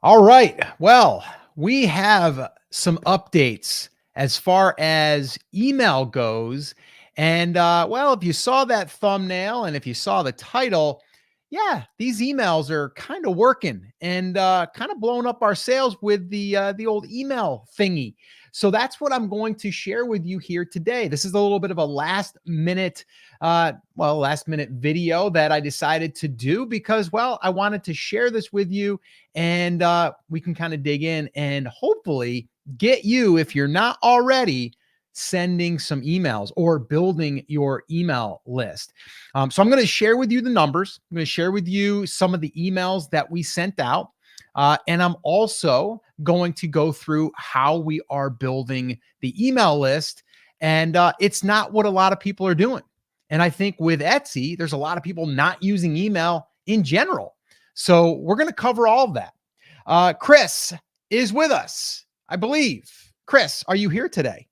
All right. Well, we have some updates as far as email goes. And well, if you saw that thumbnail and if you saw the title, yeah, these emails are kind of working and kind of blowing up our sales with the old email thingy. So that's what I'm going to share with you here today. This is a little bit of a last minute video that I decided to do because, well, I wanted to share this with you and we can kind of dig in and hopefully get you, if you're not already, sending some emails or building your email list. So I'm going to share with you the numbers. I'm going to share with you some of the emails that we sent out. And I'm also going to go through how we are building the email list. And it's not what a lot of people are doing. And I think with Etsy, there's a lot of people not using email in general. So we're going to cover all of that. Chris is with us, I believe. Chris, are you here today?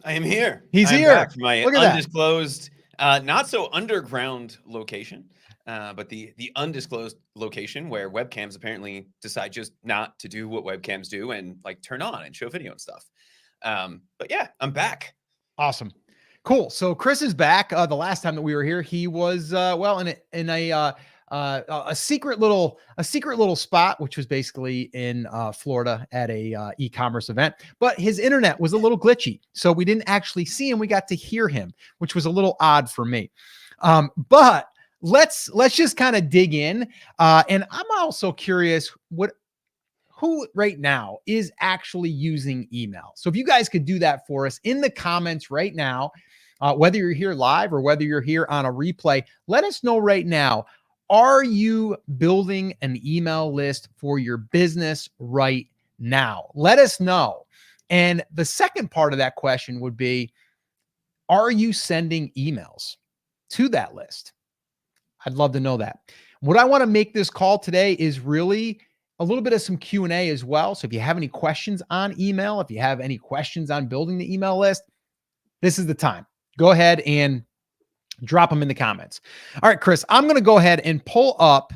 I am here. He's I'm here. back from my Look at that. undisclosed, not so underground location, but the undisclosed location where webcams apparently decide just not to do what webcams do and like turn on and show video and stuff. But yeah, I'm back. Awesome. Cool. So Chris is back. The last time that we were here, he was in a secret little spot, which was basically in Florida at a e-commerce event. But his internet was a little glitchy, so we didn't actually see him. We got to hear him, which was a little odd for me. But let's just kind of dig in. And I'm also curious who right now is actually using email. So if you guys could do that for us in the comments right now, whether you're here live or whether you're here on a replay, let us know right now. Are you building an email list for your business right now? Let us know. And the second part of that question would be, are you sending emails to that list? I'd love to know that. What I want to make this call today is really a little bit of some Q&A as well. So if you have any questions on email, if you have any questions on building the email list, this is the time. Go ahead and drop them in the comments. All right, Chris, I'm going to go ahead and pull up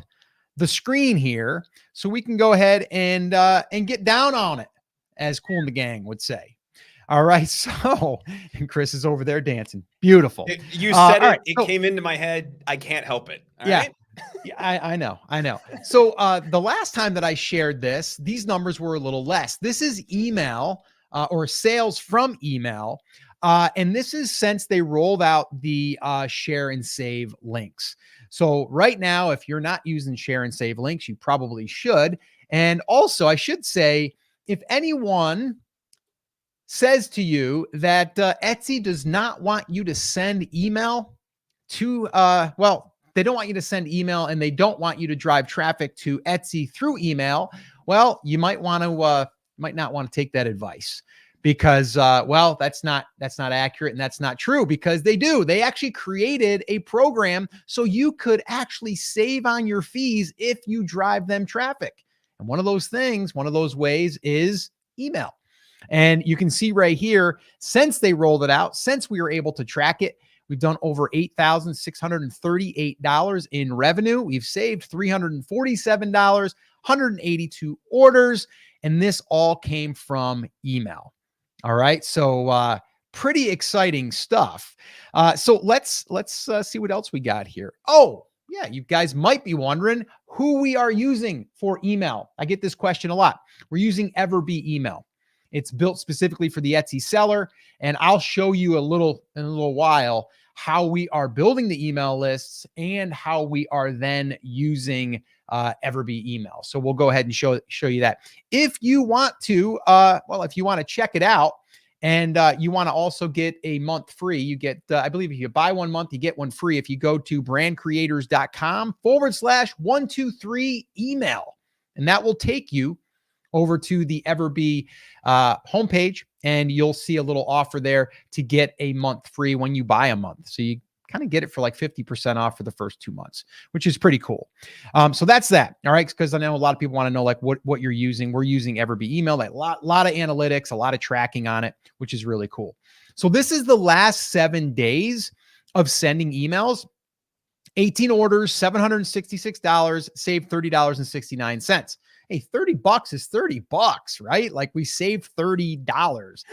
the screen here so we can go ahead and get down on it, as Cool in the Gang would say. All right, so and Chris is over there dancing. Beautiful. You said it. Right, it came into my head. I can't help it. All yeah. right? Yeah, I know. So the last time that I shared this, these numbers were a little less. This is email or sales from email. And this is since they rolled out the share and save links. So right now, if you're not using share and save links, you probably should. And also, I should say, if anyone says to you that Etsy does not want you to send email to, they don't want you to send email and they don't want you to drive traffic to Etsy through email, well, you might not want to take that advice. Because, that's not accurate and that's not true because they actually created a program so you could actually save on your fees if you drive them traffic. And one of those ways is email. And you can see right here, since they rolled it out, since we were able to track it, we've done over $8,638 in revenue. We've saved $347, 182 orders, and this all came from email. All right. So pretty exciting stuff. So let's see what else we got here. Oh, yeah. You guys might be wondering who we are using for email. I get this question a lot. We're using Everbee email. It's built specifically for the Etsy seller. And I'll show you in a little while how we are building the email lists and how we are then using Everbee email. So we'll go ahead and show you that. If you want to, if you want to check it out and you want to also get a month free, you get, I believe if you buy 1 month, you get one free. If you go to brandcreators.com/123 email, and that will take you over to the Everbee homepage, and you'll see a little offer there to get a month free when you buy a month. So you kind of get it for like 50% off for the first 2 months, which is pretty cool. So that's that. All right. Because I know a lot of people want to know like what you're using. We're using Everbee email, like a lot of analytics, a lot of tracking on it, which is really cool. So this is the last 7 days of sending emails. 18 orders, $766, saved $30.69. Hey, 30 bucks is 30 bucks, right? Like we saved $30.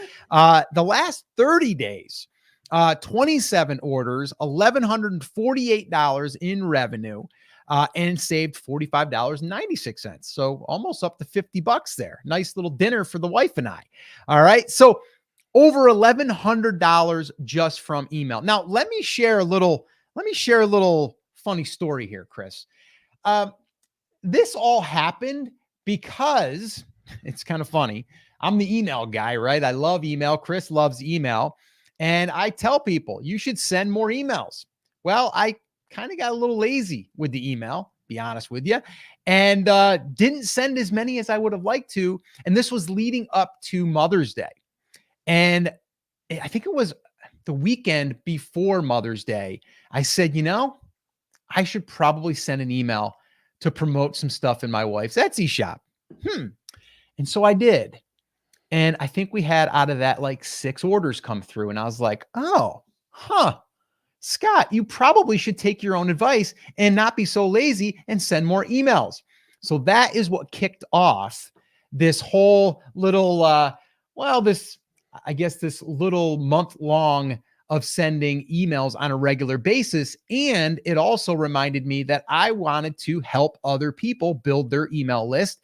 The last 30 days, 27 orders, $1,148 in revenue, and saved $45.96. So almost up to 50 bucks there. Nice little dinner for the wife and I. All right. So over $1,100 just from email. Now, let me share a little funny story here, Chris. This all happened because it's kind of funny. I'm the email guy, right? I love email. Chris loves email. And I tell people you should send more emails. Well, I kind of got a little lazy with the email, be honest with you, and didn't send as many as I would have liked to. And this was leading up to Mother's Day. And I think it was the weekend before Mother's Day. I said, I should probably send an email to promote some stuff in my wife's Etsy shop. And so I did. And I think we had out of that like 6 orders come through. And I was like, Scott, you probably should take your own advice and not be so lazy and send more emails. So that is what kicked off this whole little, this little month long of sending emails on a regular basis. And it also reminded me that I wanted to help other people build their email list,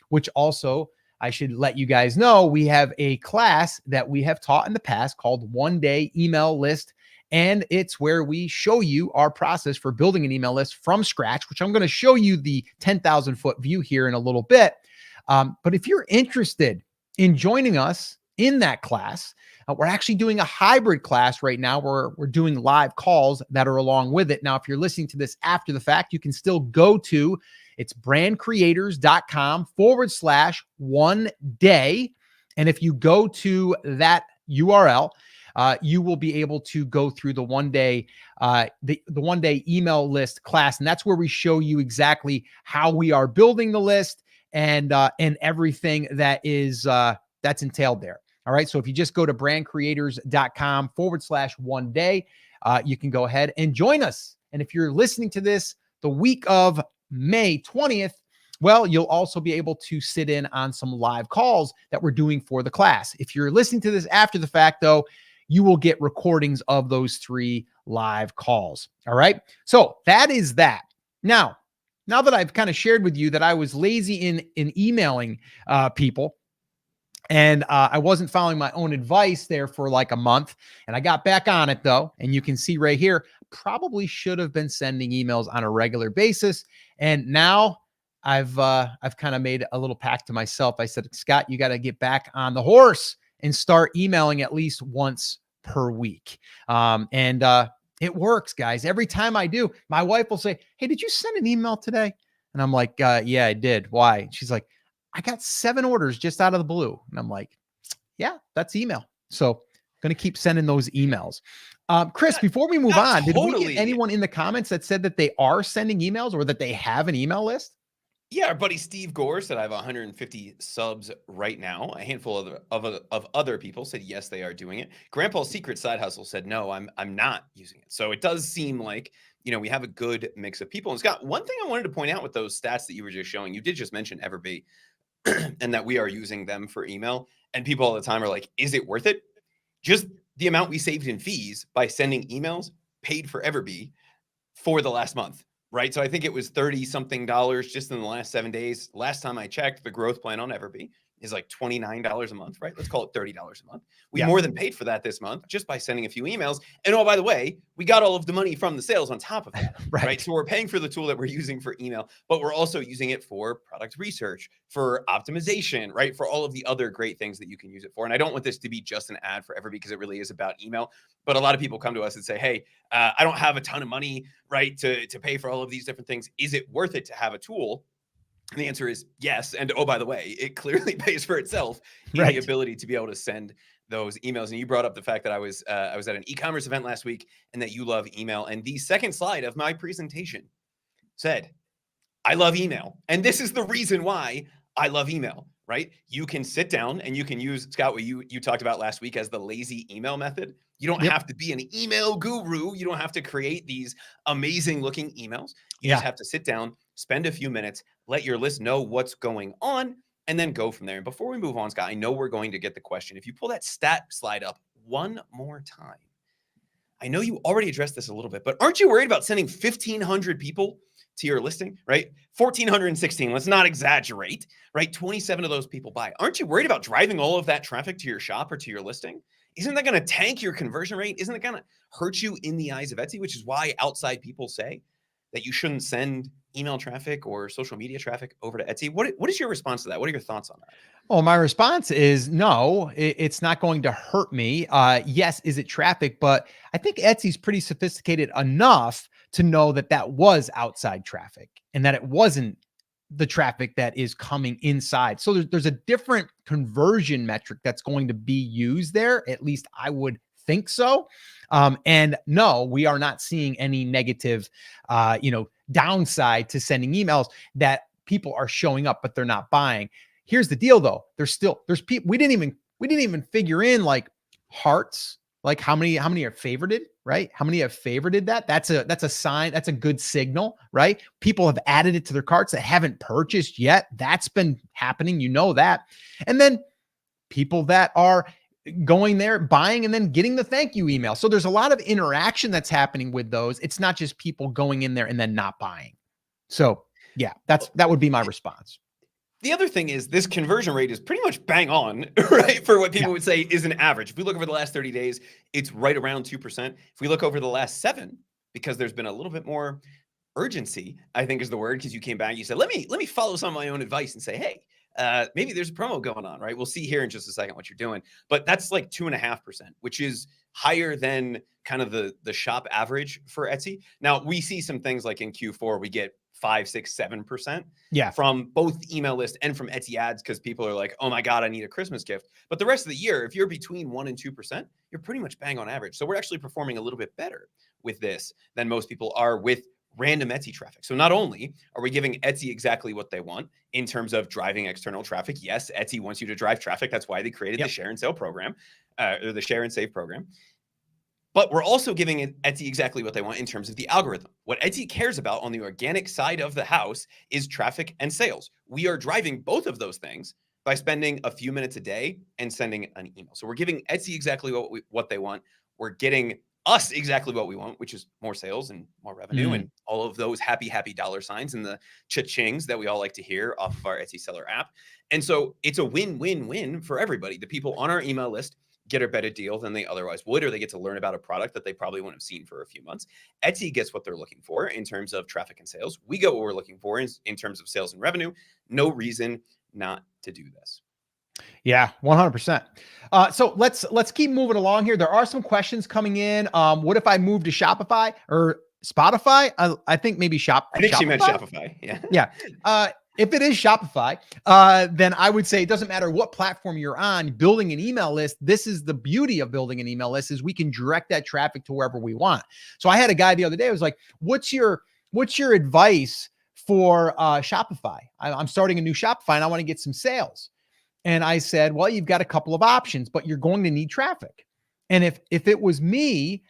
which also I should let you guys know, we have a class that we have taught in the past called 1-Day Email List. And it's where we show you our process for building an email list from scratch, which I'm going to show you the 10,000 foot view here in a little bit. But if you're interested in joining us in that class, we're actually doing a hybrid class right now where we're doing live calls that are along with it. Now, if you're listening to this after the fact, you can still go to it's brandcreators.com/1day. And if you go to that URL, you will be able to go through the 1-day, the 1-day email list class. And that's where we show you exactly how we are building the list and everything that is, that's entailed there. All right. So if you just go to brandcreators.com/1day, you can go ahead and join us. And if you're listening to this the week of May 20th, well, you'll also be able to sit in on some live calls that we're doing for the class. If you're listening to this after the fact, though, you will get recordings of those 3 live calls. All right. So that is that. Now that I've kind of shared with you that I was lazy in emailing people, and I wasn't following my own advice there for like a month, and I got back on it though. And you can see right here, probably should have been sending emails on a regular basis. And now I've kind of made a little pact to myself. I said, Scott, you got to get back on the horse and start emailing at least once per week. It works, guys. Every time I do, my wife will say, hey, did you send an email today? And I'm like, yeah, I did. Why? She's like, I got 7 orders just out of the blue. And I'm like, yeah, that's email. So I'm going to keep sending those emails. Chris, before we move on, did we get anyone in the comments that said that they are sending emails or that they have an email list? Yeah, our buddy Steve Gore said I have 150 subs right now. A handful of other people said yes, they are doing it. Grandpa's Secret Side Hustle said no, I'm not using it. So it does seem like we have a good mix of people. And Scott, one thing I wanted to point out with those stats that you were just showing, you did just mention Everbee and that we are using them for email. And people all the time are like, is it worth it? Just the amount we saved in fees by sending emails paid for Everbee for the last month. Right. So I think it was $30-something just in the last 7 days. Last time I checked, the growth plan on Everbee is like $29 a month, right? Let's call it $30 a month. We more than paid for that this month just by sending a few emails. And oh, by the way, we got all of the money from the sales on top of that, right? So we're paying for the tool that we're using for email, but we're also using it for product research, for optimization, right? For all of the other great things that you can use it for. And I don't want this to be just an ad for Everbee because it really is about email. But a lot of people come to us and say, hey, I don't have a ton of money, right, to pay for all of these different things. Is it worth it to have a tool? And the answer is yes. And oh, by the way, it clearly pays for itself in the ability to be able to send those emails. And you brought up the fact that I was at an e-commerce event last week and that you love email. And the second slide of my presentation said, I love email. And this is the reason why I love email, right? You can sit down and you can use, Scott, what you talked about last week as the lazy email method. You don't Yep. have to be an email guru. You don't have to create these amazing looking emails. You just Yeah. have to sit down, spend a few minutes, let your list know what's going on, and then go from there. And before we move on, Scott, I know we're going to get the question. If you pull that stat slide up one more time, I know you already addressed this a little bit, but aren't you worried about sending 1,500 people to your listing, right? 1,416, let's not exaggerate, right? 27 of those people buy. Aren't you worried about driving all of that traffic to your shop or to your listing? Isn't that going to tank your conversion rate? Isn't it going to hurt you in the eyes of Etsy, which is why outside people say that you shouldn't send email traffic or social media traffic over to Etsy? What is your response to that? What are your thoughts on that? Well, my response is no, it's not going to hurt me. Yes, is it traffic? But I think Etsy's pretty sophisticated enough to know that that was outside traffic and that it wasn't the traffic that is coming inside. So there's a different conversion metric that's going to be used there. At least I would think so. And no, we are not seeing any negative, downside to sending emails that people are showing up, but they're not buying. Here's the deal though. There's people, we didn't even figure in like hearts, like how many are favorited, right? How many have favorited that? That's a sign. That's a good signal, right? People have added it to their carts that haven't purchased yet. That's been happening. You know that. And then people that are going there, buying, and then getting the thank you email. So there's a lot of interaction that's happening with those. It's not just people going in there and then not buying. So yeah, that would be my response. The other thing is this conversion rate is pretty much bang on, right? For what people would say is an average. If we look over the last 30 days, it's right around 2%. If we look over the last 7, because there's been a little bit more urgency, I think is the word, because you came back, you said, let me follow some of my own advice and say, hey, maybe there's a promo going on, right? We'll see here in just a second what you're doing. But that's like 2.5%, which is higher than kind of the shop average for Etsy. Now, we see some things like in Q4, we get 5, 6, 7% from both email list and from Etsy ads, because people are like, oh my God, I need a Christmas gift. But the rest of the year, if you're between 1 and 2%, you're pretty much bang on average. So we're actually performing a little bit better with this than most people are with random Etsy traffic. So not only are we giving Etsy exactly what they want in terms of driving external traffic. Yes, Etsy wants you to drive traffic. That's why they created the share and sale program, or the share and save program. But we're also giving Etsy exactly what they want in terms of the algorithm. What Etsy cares about on the organic side of the house is traffic and sales. We are driving both of those things by spending a few minutes a day and sending an email. So we're giving Etsy exactly what they want. We're getting us exactly what we want, which is more sales and more revenue and all of those happy dollar signs and the cha-chings that we all like to hear off of our Etsy seller app. And so it's a win-win-win for everybody. The people on our email list get a better deal than they otherwise would, or they get to learn about a product that they probably wouldn't have seen for a few months. Etsy gets what they're looking for in terms of traffic and sales. We get what we're looking for in terms of sales and revenue. No reason not to do this. Yeah, 100%. So let's keep moving along here. There are some questions coming in. What if I move to Shopify or Spotify? I think maybe I think Shopify? She meant Shopify. Yeah. Yeah. If it is Shopify, then I would say it doesn't matter what platform you're on, building an email list. This is the beauty of building an email list, is we can direct that traffic to wherever we want. So I had a guy the other day who was like, what's your advice for Shopify? I'm starting a new Shopify and I want to get some sales. And I said, well, you've got a couple of options, but you're going to need traffic. And if it was me,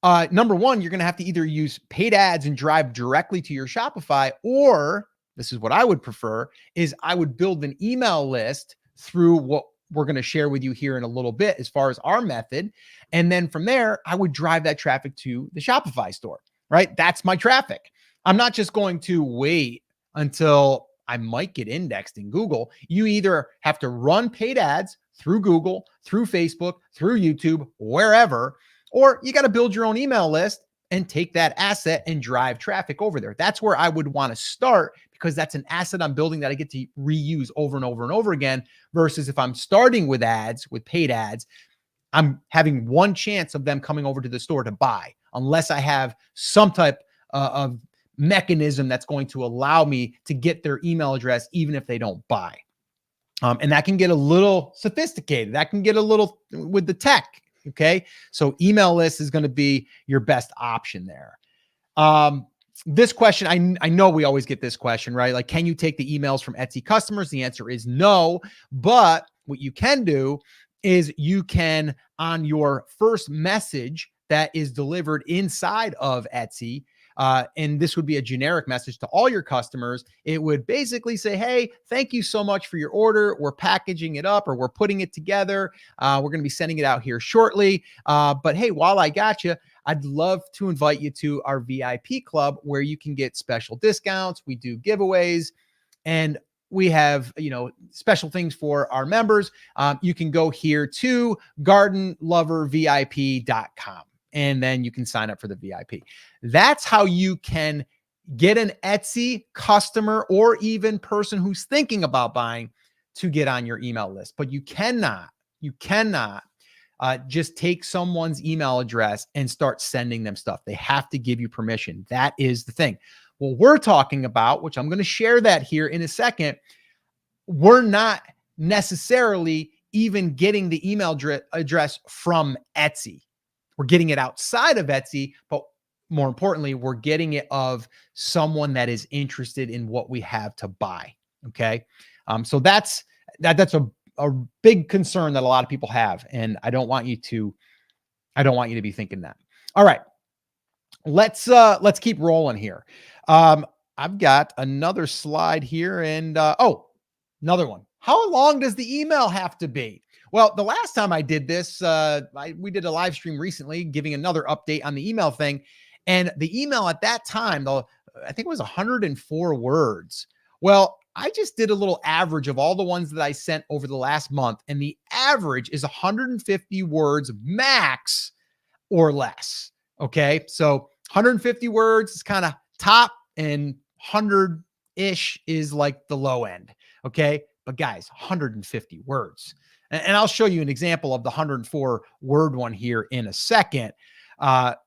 number one, you're going to have to either use paid ads and drive directly to your Shopify, or this is what I would prefer, is I would build an email list through what we're going to share with you here in a little bit as far as our method. And then from there, I would drive that traffic to the Shopify store, right? That's my traffic. I'm not just going to wait until I might get indexed in Google. You either have to run paid ads through Google, through Facebook, through YouTube, wherever, or you got to build your own email list and take that asset and drive traffic over there. That's where I would want to start, because that's an asset I'm building that I get to reuse over and over and over again, versus if I'm starting with ads, with paid ads, I'm having one chance of them coming over to the store to buy, unless I have some type of mechanism that's going to allow me to get their email address even if they don't buy. And that can get a little sophisticated. That can get a little with the tech. Okay. So email list is going to be your best option there. this question, I know we always get this question, right? Like, can you take the emails from Etsy customers? The answer is no. But what you can do is you can, on your first message that is delivered inside of Etsy, and this would be a generic message to all your customers. It would basically say, hey, thank you so much for your order. We're packaging it up, or we're putting it together. We're going to be sending it out here shortly. But hey, while I got you, I'd love to invite you to our VIP club where you can get special discounts. We do giveaways, and we have, special things for our members. You can go here to gardenlovervip.com, and then you can sign up for the VIP. That's how you can get an Etsy customer or even person who's thinking about buying to get on your email list. But you cannot just take someone's email address and start sending them stuff. They have to give you permission. That is the thing. What we're talking about, which I'm going to share that here in a second, we're not necessarily even getting the email address from Etsy. We're getting it outside of Etsy, but more importantly, we're getting it of someone that is interested in what we have to buy. Okay. So that's a big concern that a lot of people have. And I don't want you to be thinking that. All right. Let's keep rolling here. I've got another slide here, and another one. How long does the email have to be? Well, the last time I did this, we did a live stream recently giving another update on the email thing. And the email at that time, though, I think it was 104 words. Well, I just did a little average of all the ones that I sent over the last month, and the average is 150 words max or less. Okay. So 150 words is kind of top, and 100-ish is like the low end. Okay. But guys, 150 words. And I'll show you an example of the 104 word one here in a second. How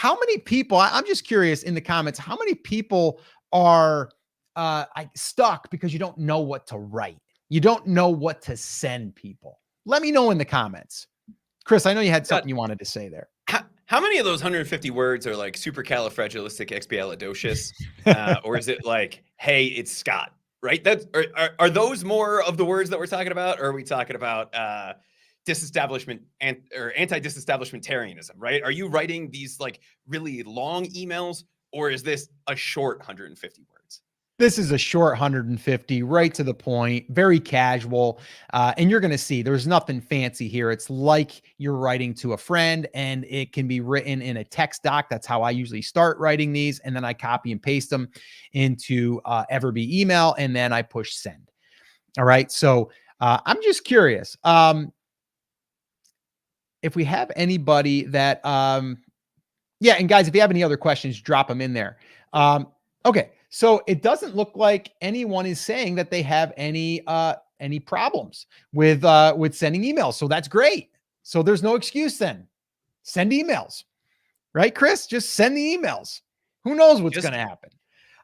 many people, I'm just curious in the comments, how many people are stuck because you don't know what to write? You don't know what to send people. Let me know in the comments. Chris, I know you had something you wanted to say there. How many of those 150 words are like supercalifragilisticexpialidocious? Or is it like, hey, it's Scott, right? Are those more of the words that we're talking about? Or are we talking about disestablishment or anti-disestablishmentarianism, right? Are you writing these like really long emails, or is this a short 150 words? This is a short 150, right to the point, very casual. And you're going to see there's nothing fancy here. It's like you're writing to a friend, and it can be written in a text doc. That's how I usually start writing these. And then I copy and paste them into Everbee email, and then I push send. All right. So I'm just curious. If we have anybody that, and guys, if you have any other questions, drop them in there. Okay. So it doesn't look like anyone is saying that they have any problems with sending emails. So that's great. So there's no excuse then. Send emails, right, Chris? Just send the emails. Who knows what's going to happen?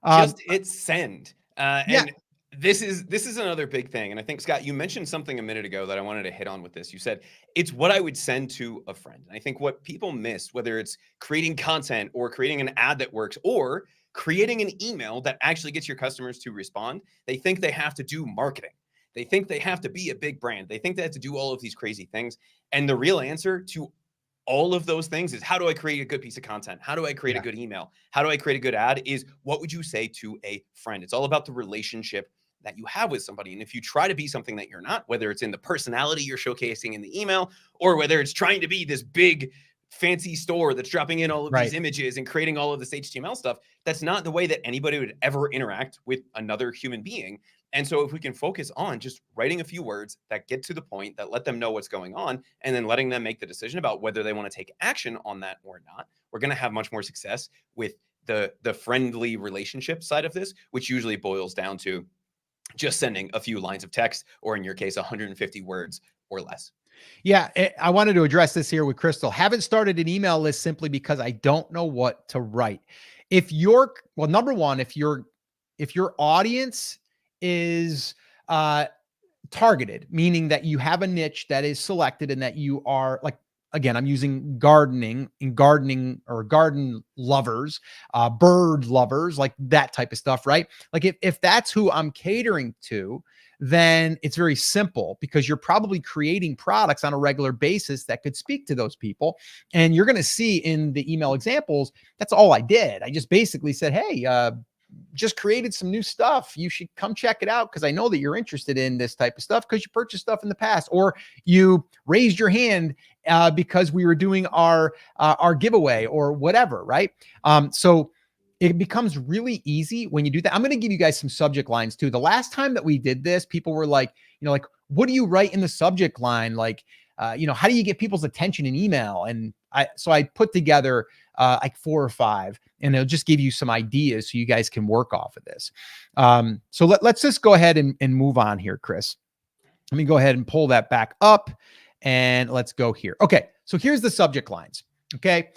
Just hit send. And this is another big thing. And I think, Scott, you mentioned something a minute ago that I wanted to hit on with this. You said it's what I would send to a friend. And I think what people miss, whether it's creating content or creating an ad that works or creating an email that actually gets your customers to respond, they think they have to do marketing. They think they have to be a big brand. They think they have to do all of these crazy things. And the real answer to all of those things is, how do I create a good piece of content? How do I create a good email? How do I create a good ad? Is what would you say to a friend? It's all about the relationship that you have with somebody. And if you try to be something that you're not, whether it's in the personality you're showcasing in the email, or whether it's trying to be this big fancy store that's dropping in all of these images and creating all of this HTML stuff, that's not the way that anybody would ever interact with another human being. And so if we can focus on just writing a few words that get to the point, that let them know what's going on, and then letting them make the decision about whether they want to take action on that or not, we're going to have much more success with the friendly relationship side of this, which usually boils down to just sending a few lines of text, or in your case, 150 words or less. Yeah, I wanted to address this here with Crystal. Haven't started an email list simply because I don't know what to write. Number one, if your audience is targeted, meaning that you have a niche that is selected and that you are like, again, I'm using gardening or garden lovers, bird lovers, like that type of stuff, right? Like if that's who I'm catering to, then it's very simple because you're probably creating products on a regular basis that could speak to those people. And you're going to see in the email examples, that's all I did. I just basically said, hey, just created some new stuff. You should come check it out because I know that you're interested in this type of stuff because you purchased stuff in the past, or you raised your hand because we were doing our giveaway or whatever, right? So it becomes really easy when you do that. I'm going to give you guys some subject lines too. The last time that we did this, people were like, like, what do you write in the subject line? Like, how do you get people's attention in email? And I put together like 4 or 5, and it'll just give you some ideas so you guys can work off of this. So let's just go ahead and move on here, Chris. Let me go ahead and pull that back up and let's go here. Okay. So here's the subject lines. Okay.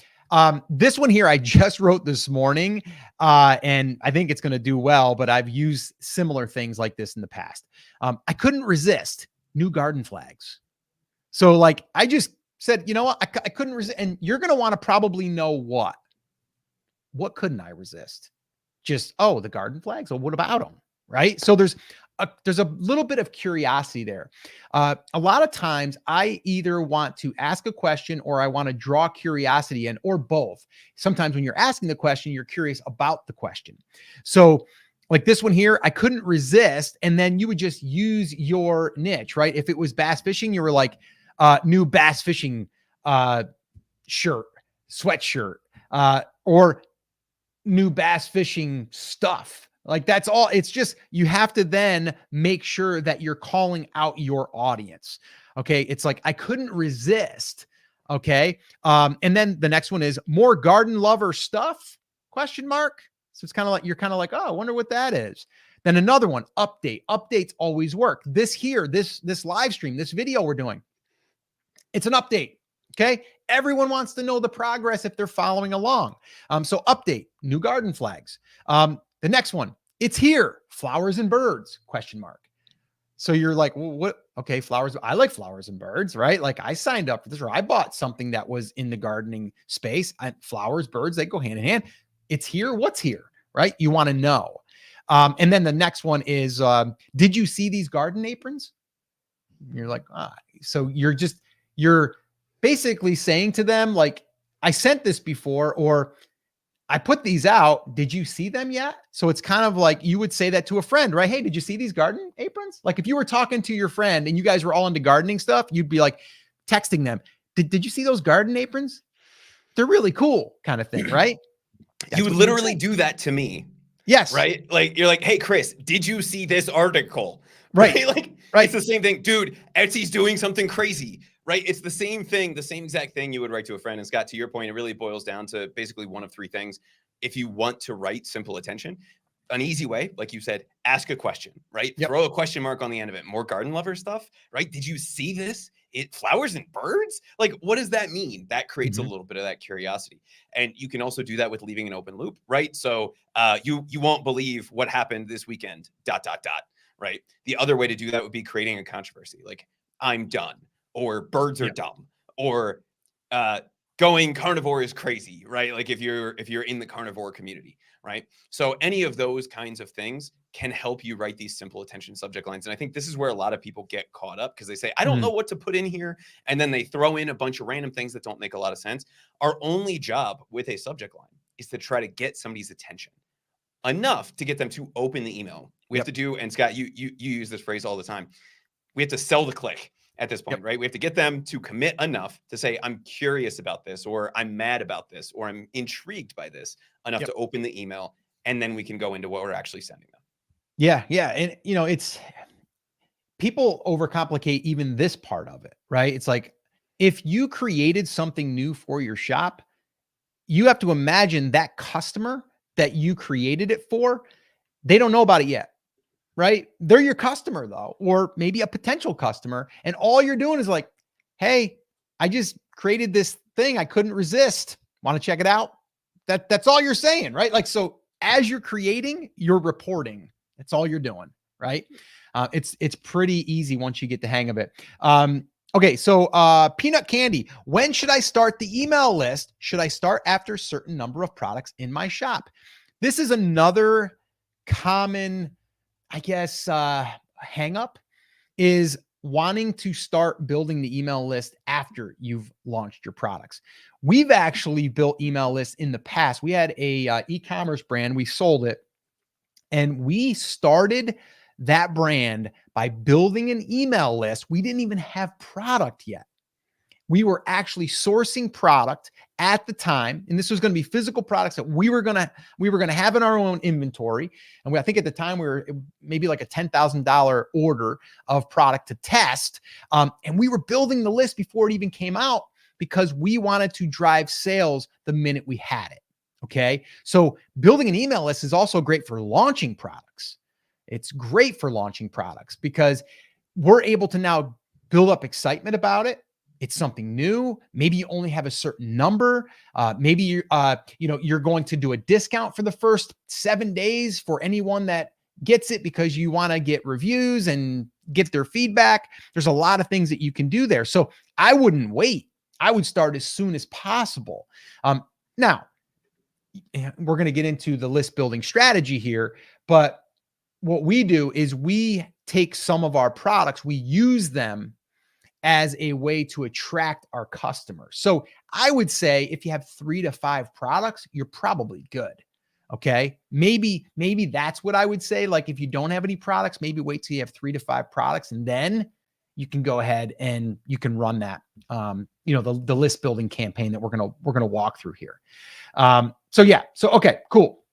This one here, I just wrote this morning, and I think it's going to do well, but I've used similar things like this in the past. I couldn't resist new garden flags. So like, I just said, you know what? I couldn't resist. And you're going to want to probably know what couldn't I resist? Just, the garden flags. So what about them? Right. So there's a little bit of curiosity there. A lot of times I either want to ask a question or I want to draw curiosity in, or both. Sometimes when you're asking the question, you're curious about the question. So like this one here, I couldn't resist. And then you would just use your niche, right? If it was bass fishing, you were like, new bass fishing shirt, sweatshirt, or new bass fishing stuff. Like that's all. It's just, you have to then make sure that you're calling out your audience. Okay. It's like, I couldn't resist. Okay. And then the next one is more garden lover stuff, question mark. So it's kind of like, you're kind of like, oh, I wonder what that is. Then another one, update. Updates always work. This here, this live stream, this video we're doing, it's an update. Okay. Everyone wants to know the progress if they're following along. So update, new garden flags. The next one, it's here, flowers and birds, question mark. So you're like, well, what? Okay, flowers. I like flowers and birds, right? Like I signed up for this, or I bought something that was in the gardening space. Flowers, birds, they go hand in hand. It's here. What's here, right? You want to know. And then the next one is, did you see these garden aprons? You're like, so you're basically saying to them, like, I sent this before, or I put these out. Did you see them yet? So it's kind of like you would say that to a friend, right? Hey, did you see these garden aprons? Like if you were talking to your friend and you guys were all into gardening stuff, you'd be like texting them. Did you see those garden aprons? They're really cool, kind of thing, right? You would literally do that to me. Yes. Right? Like you're like, hey, Chris, did you see this article? Right. Like, right. It's the same thing. Dude, Etsy's doing something crazy. Right? It's the same thing, the same exact thing you would write to a friend. And Scott, to your point, it really boils down to basically one of 3 things. If you want to write simple attention, an easy way, like you said, ask a question, right? Yep. Throw a question mark on the end of it. More garden lover stuff, right? Did you see this? Flowers and birds? Like, what does that mean? That creates a little bit of that curiosity. And you can also do that with leaving an open loop, right? So you won't believe what happened this weekend, ... right? The other way to do that would be creating a controversy. Like, I'm done, or birds are dumb, or going carnivore is crazy, right? Like if you're in the carnivore community, right? So any of those kinds of things can help you write these simple attention subject lines. And I think this is where a lot of people get caught up because they say, I don't know what to put in here. And then they throw in a bunch of random things that don't make a lot of sense. Our only job with a subject line is to try to get somebody's attention enough to get them to open the email. We have to do, and Scott, you use this phrase all the time. We have to sell the click at this point, right? We have to get them to commit enough to say, I'm curious about this, or I'm mad about this, or I'm intrigued by this enough to open the email. And then we can go into what we're actually sending them. Yeah. Yeah. And it's, people overcomplicate even this part of it, right? It's like, if you created something new for your shop, you have to imagine that customer that you created it for, they don't know about it yet. Right? They're your customer though, or maybe a potential customer. And all you're doing is like, hey, I just created this thing. I couldn't resist. Want to check it out? That's all you're saying, right? Like, so as you're creating, you're reporting. That's all you're doing, right? It's pretty easy once you get the hang of it. Okay, so Peanut Candy, when should I start the email list? Should I start after a certain number of products in my shop? This is another common, I guess, hang up is wanting to start building the email list after you've launched your products. We've actually built email lists in the past. We had a e-commerce brand, we sold it, and we started that brand by building an email list. We didn't even have product yet. We were actually sourcing product at the time, and this was going to be physical products that we were going to have in our own inventory. And I think at the time we were maybe like a $10,000 order of product to test, and we were building the list before it even came out because we wanted to drive sales the minute we had it. Okay, so building an email list is also great for launching products. It's great for launching products because we're able to now build up excitement about it. It's something new. Maybe you only have a certain number. Maybe you're going to do a discount for the first 7 days for anyone that gets it because you want to get reviews and get their feedback. There's a lot of things that you can do there. So I wouldn't wait. I would start as soon as possible. Now, we're going to get into the list building strategy here, but what we do is we take some of our products, we use them as a way to attract our customers. So I would say if you have 3 to 5 products, you're probably good. Okay. Maybe that's what I would say. Like if you don't have any products, maybe wait till you have 3 to 5 products and then you can go ahead and you can run that, the list building campaign that we're going to walk through here. So okay, cool.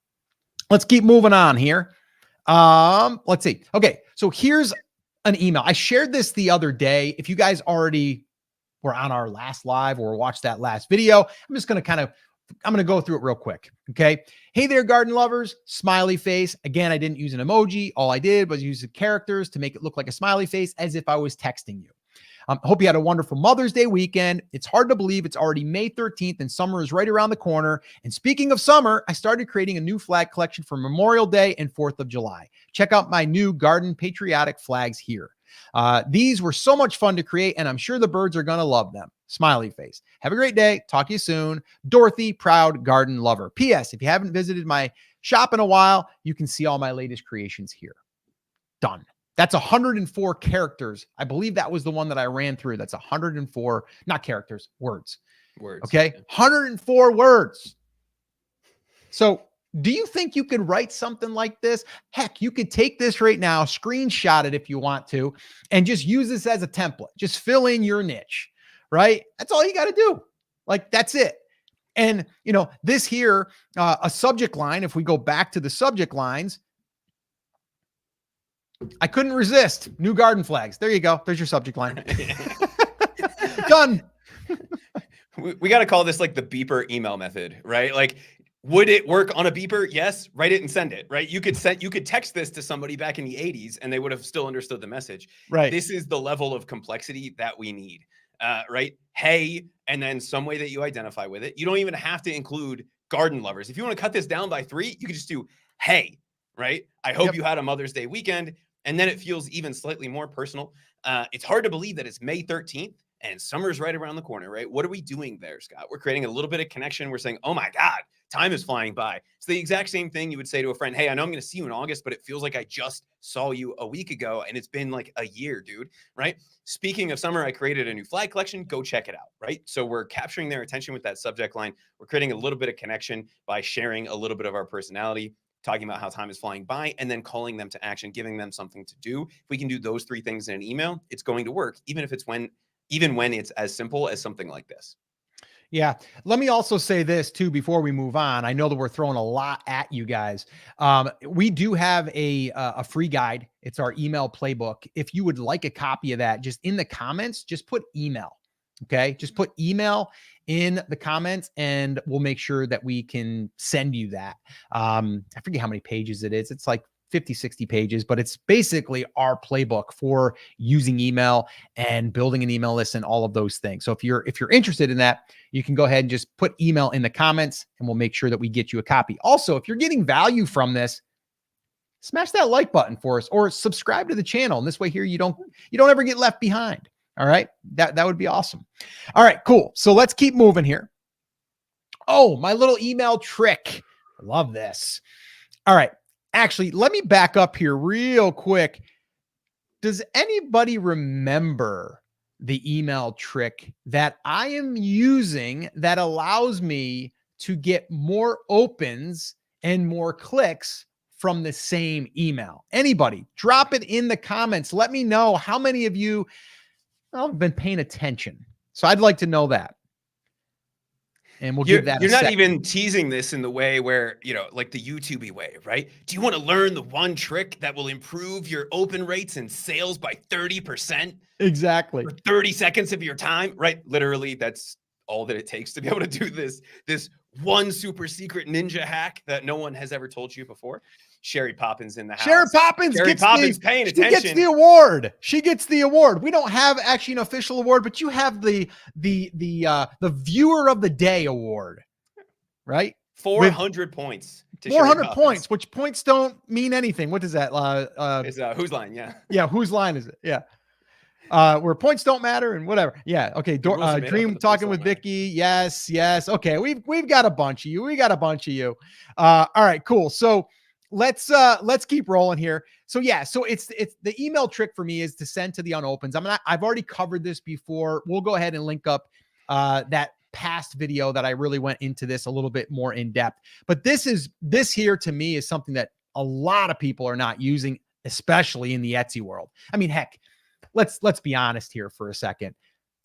Let's keep moving on here. Let's see. Okay. So here's an email. I shared this the other day. If you guys already were on our last live or watched that last video, I'm going to go through it real quick. Okay. Hey there, garden lovers, smiley face. Again, I didn't use an emoji. All I did was use the characters to make it look like a smiley face as if I was texting you. Hope you had a wonderful Mother's Day weekend. It's hard to believe it's already May 13th and summer is right around the corner. And speaking of summer, I started creating a new flag collection for Memorial Day and 4th of July. Check out my new garden patriotic flags here. These were so much fun to create, and I'm sure the birds are going to love them. Smiley face. Have a great day. Talk to you soon. Dorothy, proud garden lover. P.S. If you haven't visited my shop in a while, you can see all my latest creations here. Done. That's 104 characters. I believe that was the one that I ran through. That's 104, not characters, words. Okay. 104 words. So do you think you could write something like this? Heck, you could take this right now, screenshot it if you want to, and just use this as a template. Just fill in your niche, right? That's all you got to do. Like, that's it. And, this here, a subject line, if we go back to the subject lines, I couldn't resist. New garden flags. There you go. There's your subject line. Done. We got to call this like the beeper email method, right? Like, would it work on a beeper? Yes. Write it and send it, right? You could text this to somebody back in the 80s and they would have still understood the message. Right. This is the level of complexity that we need, right? Hey, and then some way that you identify with it. You don't even have to include garden lovers. If you want to cut this down by 3, you could just do, hey, right? I hope you had a Mother's Day weekend. And then it feels even slightly more personal. It's hard to believe that it's May 13th and summer's right around the corner, right? What are we doing there, Scott? We're creating a little bit of connection. We're saying, oh my God, time is flying by. It's the exact same thing you would say to a friend. Hey, I know I'm going to see you in August, but it feels like I just saw you a week ago and it's been like a year, dude, right? Speaking of summer, I created a new flag collection. Go check it out, right? So we're capturing their attention with that subject line. We're creating a little bit of connection by sharing a little bit of our personality, talking about how time is flying by, and then calling them to action, giving them something to do. If we can do those 3 things in an email, it's going to work, even when it's as simple as something like this. Yeah. Let me also say this too, before we move on. I know that we're throwing a lot at you guys. We do have a free guide. It's our email playbook. If you would like a copy of that, just in the comments, just put email. Okay. Just put email in the comments and we'll make sure that we can send you that. I forget how many pages it is. It's like 50, 60 pages, but it's basically our playbook for using email and building an email list and all of those things. So if you're interested in that, you can go ahead and just put email in the comments and we'll make sure that we get you a copy. Also, if you're getting value from this, smash that like button for us or subscribe to the channel. And this way here, you don't ever get left behind. All right. That would be awesome. All right, cool. So let's keep moving here. Oh, my little email trick. I love this. All right. Actually, let me back up here real quick. Does anybody remember the email trick that I am using that allows me to get more opens and more clicks from the same email? Anybody? Drop it in the comments. Let me know how many of you have been paying attention. So I'd like to know that. And we'll give that You're not second. even teasing this in the way where, like the YouTube way, right? Do you want to learn the one trick that will improve your open rates and sales by 30%? Exactly. For 30 seconds of your time, right? Literally, that's all that it takes to be able to do this one super secret ninja hack that no one has ever told you before. Sherry Poppins in the house. Sherry Poppins paying attention. She gets the award. She gets the award. We don't have actually an official award, but you have the viewer of the day award, right? 400 points. 400 points, which points don't mean anything. What is that? It's whose line? Yeah. Yeah. Whose line is it? Yeah. Where points don't matter and whatever. Yeah. Okay. Dream talking with Vicky. Yes. Yes. Okay. We've got a bunch of you. All right, cool. So let's keep rolling here. So yeah, so it's the email trick for me is to send to the unopens. I've already covered this before. We'll go ahead and link up that past video that I really went into this a little bit more in depth. But this here to me is something that a lot of people are not using, especially in the Etsy world. I mean, heck, let's be honest here for a second.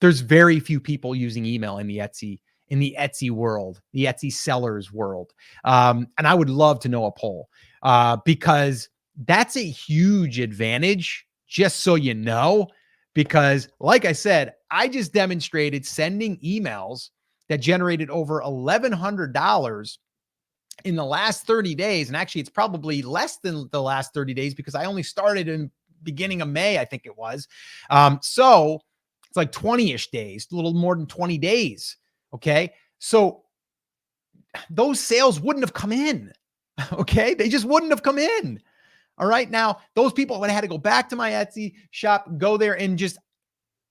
There's very few people using email in the Etsy world, the Etsy sellers world. And I would love to know a poll because that's a huge advantage, just so you know, because like I said, I just demonstrated sending emails that generated over $1,100 in the last 30 days. And actually, it's probably less than the last 30 days because I only started in beginning of May, I think it was. So it's like 20-ish days, a little more than 20 days. Okay. So those sales wouldn't have come in. Okay. They just wouldn't have come in. All right. Now, those people would have had to go back to my Etsy shop, go there and just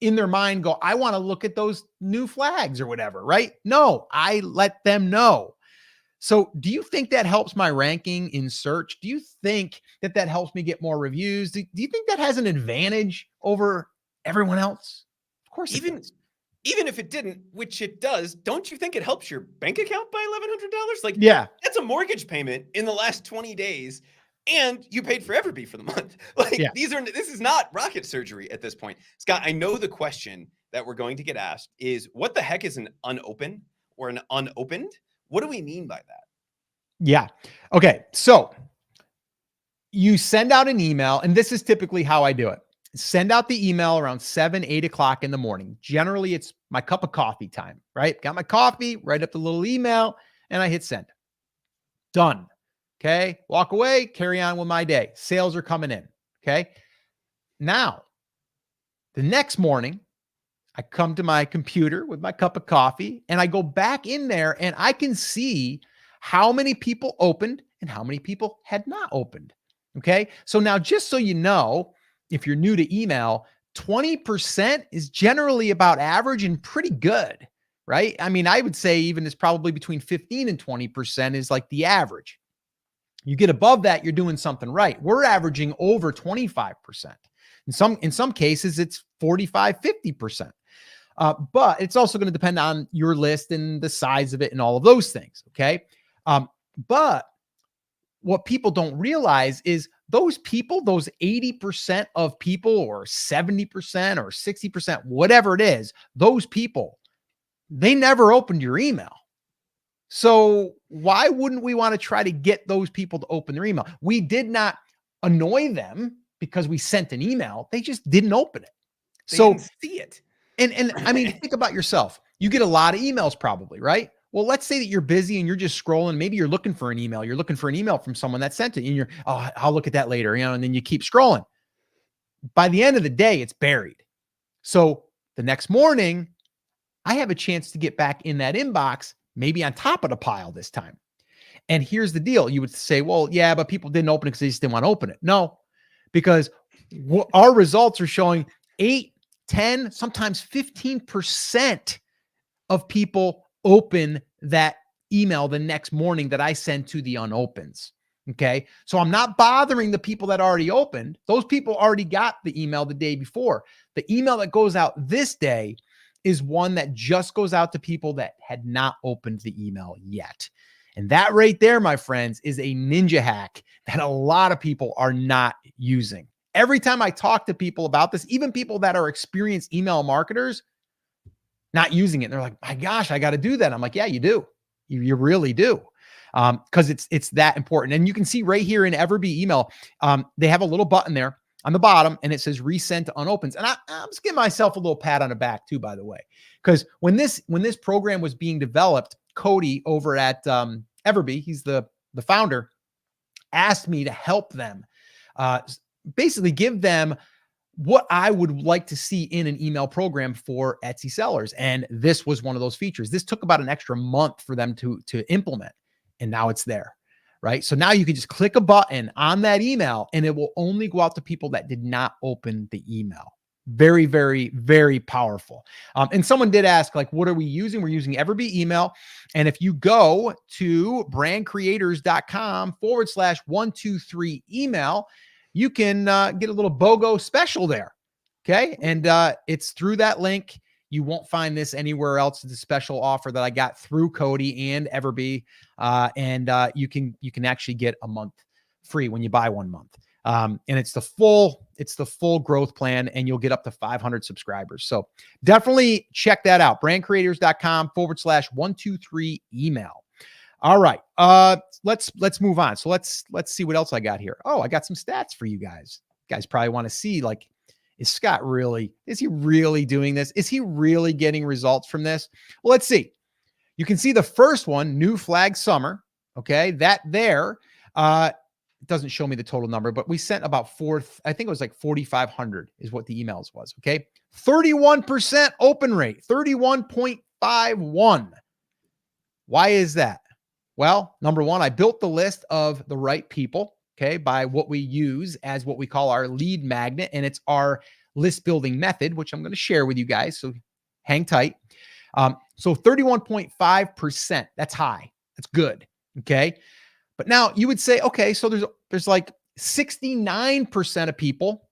in their mind go, I want to look at those new flags or whatever. Right. No, I let them know. So do you think that helps my ranking in search? Do you think that helps me get more reviews? Do you think that has an advantage over everyone else? Of course, even if it didn't, which it does, don't you think it helps your bank account by $1,100? Like, yeah, that's a mortgage payment in the last 20 days. And you paid for Everbee for the month. Like this is not rocket surgery at this point. Scott, I know the question that we're going to get asked is what the heck is an unopened or an unopened? What do we mean by that? Yeah. Okay. So you send out an email, and this is typically how I do it. Send out the email around 7, 8 o'clock in the morning. Generally, it's my cup of coffee time, right? Got my coffee, write up the little email, and I hit send. Done. Okay. Walk away, carry on with my day. Sales are coming in. Okay. Now, the next morning, I come to my computer with my cup of coffee and I go back in there and I can see how many people opened and how many people had not opened. Okay. So now, just so you know, if you're new to email, 20% is generally about average and pretty good, right? I mean, I would say even it's probably between 15 and 20% is like the average. You get above that, you're doing something right. We're averaging over 25%. In some cases, it's 45, 50%. But it's also going to depend on your list and the size of it and all of those things. Okay. But what people don't realize is those people, those 80% of people or 70% or 60%, whatever it is, those people, they never opened your email. So why wouldn't we want to try to get those people to open their email? We did not annoy them because we sent an email. They just didn't open it. They didn't see it. And I mean, think about yourself. You get a lot of emails probably, right? Well, let's say that you're busy and you're just scrolling. Maybe you're looking for an email. You're looking for an email from someone that sent it and I'll look at that later, and then you keep scrolling. By the end of the day, it's buried. So the next morning, I have a chance to get back in that inbox, maybe on top of the pile this time. And here's the deal. You would say, well, yeah, but people didn't open it because they just didn't want to open it. No, because our results are showing 8 10, sometimes 15% of people open that email the next morning that I send to the unopens. Okay. So I'm not bothering the people that already opened. Those people already got the email the day before. The email that goes out this day is one that just goes out to people that had not opened the email yet. And that right there, my friends, is a ninja hack that a lot of people are not using. Every time I talk to people about this, even people that are experienced email marketers, not using it. They're like, my gosh, I got to do that. I'm like, yeah, you do. You really do. Because it's that important. And you can see right here in Everbee email, they have a little button there on the bottom and it says resend to unopens. And I'm just giving myself a little pat on the back too, by the way, because when this program was being developed, Cody over at Everbee, he's the founder, asked me to help them basically give them what I would like to see in an email program for Etsy sellers. And this was one of those features. This took about an extra month for them to implement. And now it's there, right? So now you can just click a button on that email and it will only go out to people that did not open the email. Very, very, very powerful. And someone did ask, like, what are we using? We're using Everbee email. And if you go to brandcreators.com/123 email, you can get a little BOGO special there. Okay. And it's through that link. You won't find this anywhere else. It's a special offer that I got through Cody and Everbee. And you can actually get a month free when you buy 1 month. And it's the full growth plan, and you'll get up to 500 subscribers. So definitely check that out. brandcreators.com/123 email. All right. Let's move on. So let's see what else I got here. Oh, I got some stats for you guys. You guys probably want to see, like, is he really doing this? Is he really getting results from this? Well, let's see. You can see the first one, new flag summer. Okay. That there, it doesn't show me the total number, but we sent about I think it was like 4,500 is what the emails was. Okay. 31% open rate, 31.51. Why is that? Well, number one, I built the list of the right people, okay, by what we use as what we call our lead magnet, and it's our list building method, which I'm going to share with you guys. So hang tight. So 31.5%, that's high. That's good, okay? But now you would say, okay, so there's like 69% of people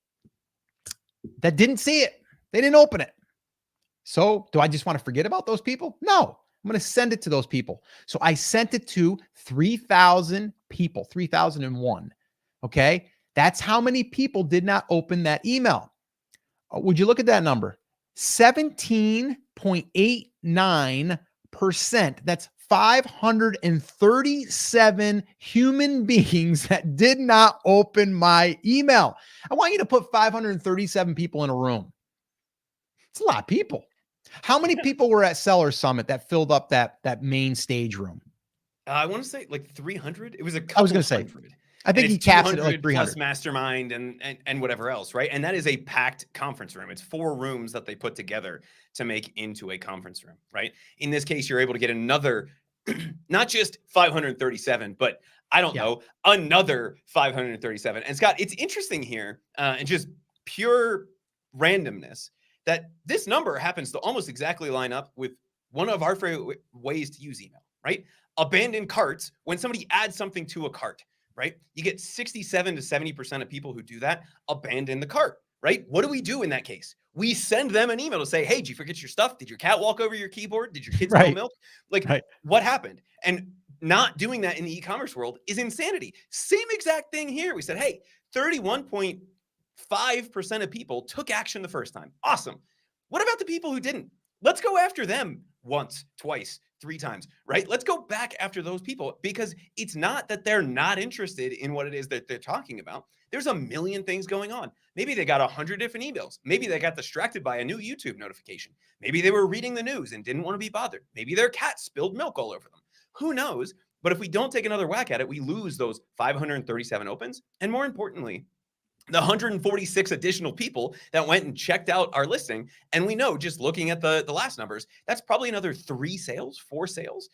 that didn't see it. They didn't open it. So do I just want to forget about those people? No. I'm going to send it to those people. So I sent it to 3,000 people, 3,001. Okay. That's how many people did not open that email. Would you look at that number? 17.89%. That's 537 human beings that did not open my email. I want you to put 537 people in a room. It's a lot of people. How many people were at Seller Summit that filled up that main stage room? I want to say like 300. It was a couple. I was going to say, I think he capped it at like 300 plus mastermind and whatever else, right? And that is a packed conference room. It's 4 rooms that they put together to make into a conference room, right? In this case, you're able to get another, not just 537, but I don't know, another 537. And Scott, it's interesting here, and just pure randomness, that this number happens to almost exactly line up with one of our favorite ways to use email, right? Abandoned carts. When somebody adds something to a cart, right? You get 67 to 70% of people who do that abandon the cart, right? What do we do in that case? We send them an email to say, hey, did you forget your stuff? Did your cat walk over your keyboard? Did your kids spill milk? Like, what happened? And not doing that in the e-commerce world is insanity. Same exact thing here. We said, hey, 31.5% of people took action the first time. Awesome. What about the people who didn't? Let's go after them once, twice, 3 times, right? Let's go back after those people, because it's not that they're not interested in what it is that they're talking about. There's a million things going on. Maybe they got 100 different emails. Maybe they got distracted by a new YouTube notification. Maybe they were reading the news and didn't want to be bothered. Maybe their cat spilled milk all over them. Who knows? But if we don't take another whack at it, we lose those 537 opens. And more importantly, the 146 additional people that went and checked out our listing. And we know, just looking at the last numbers, that's probably another 4 sales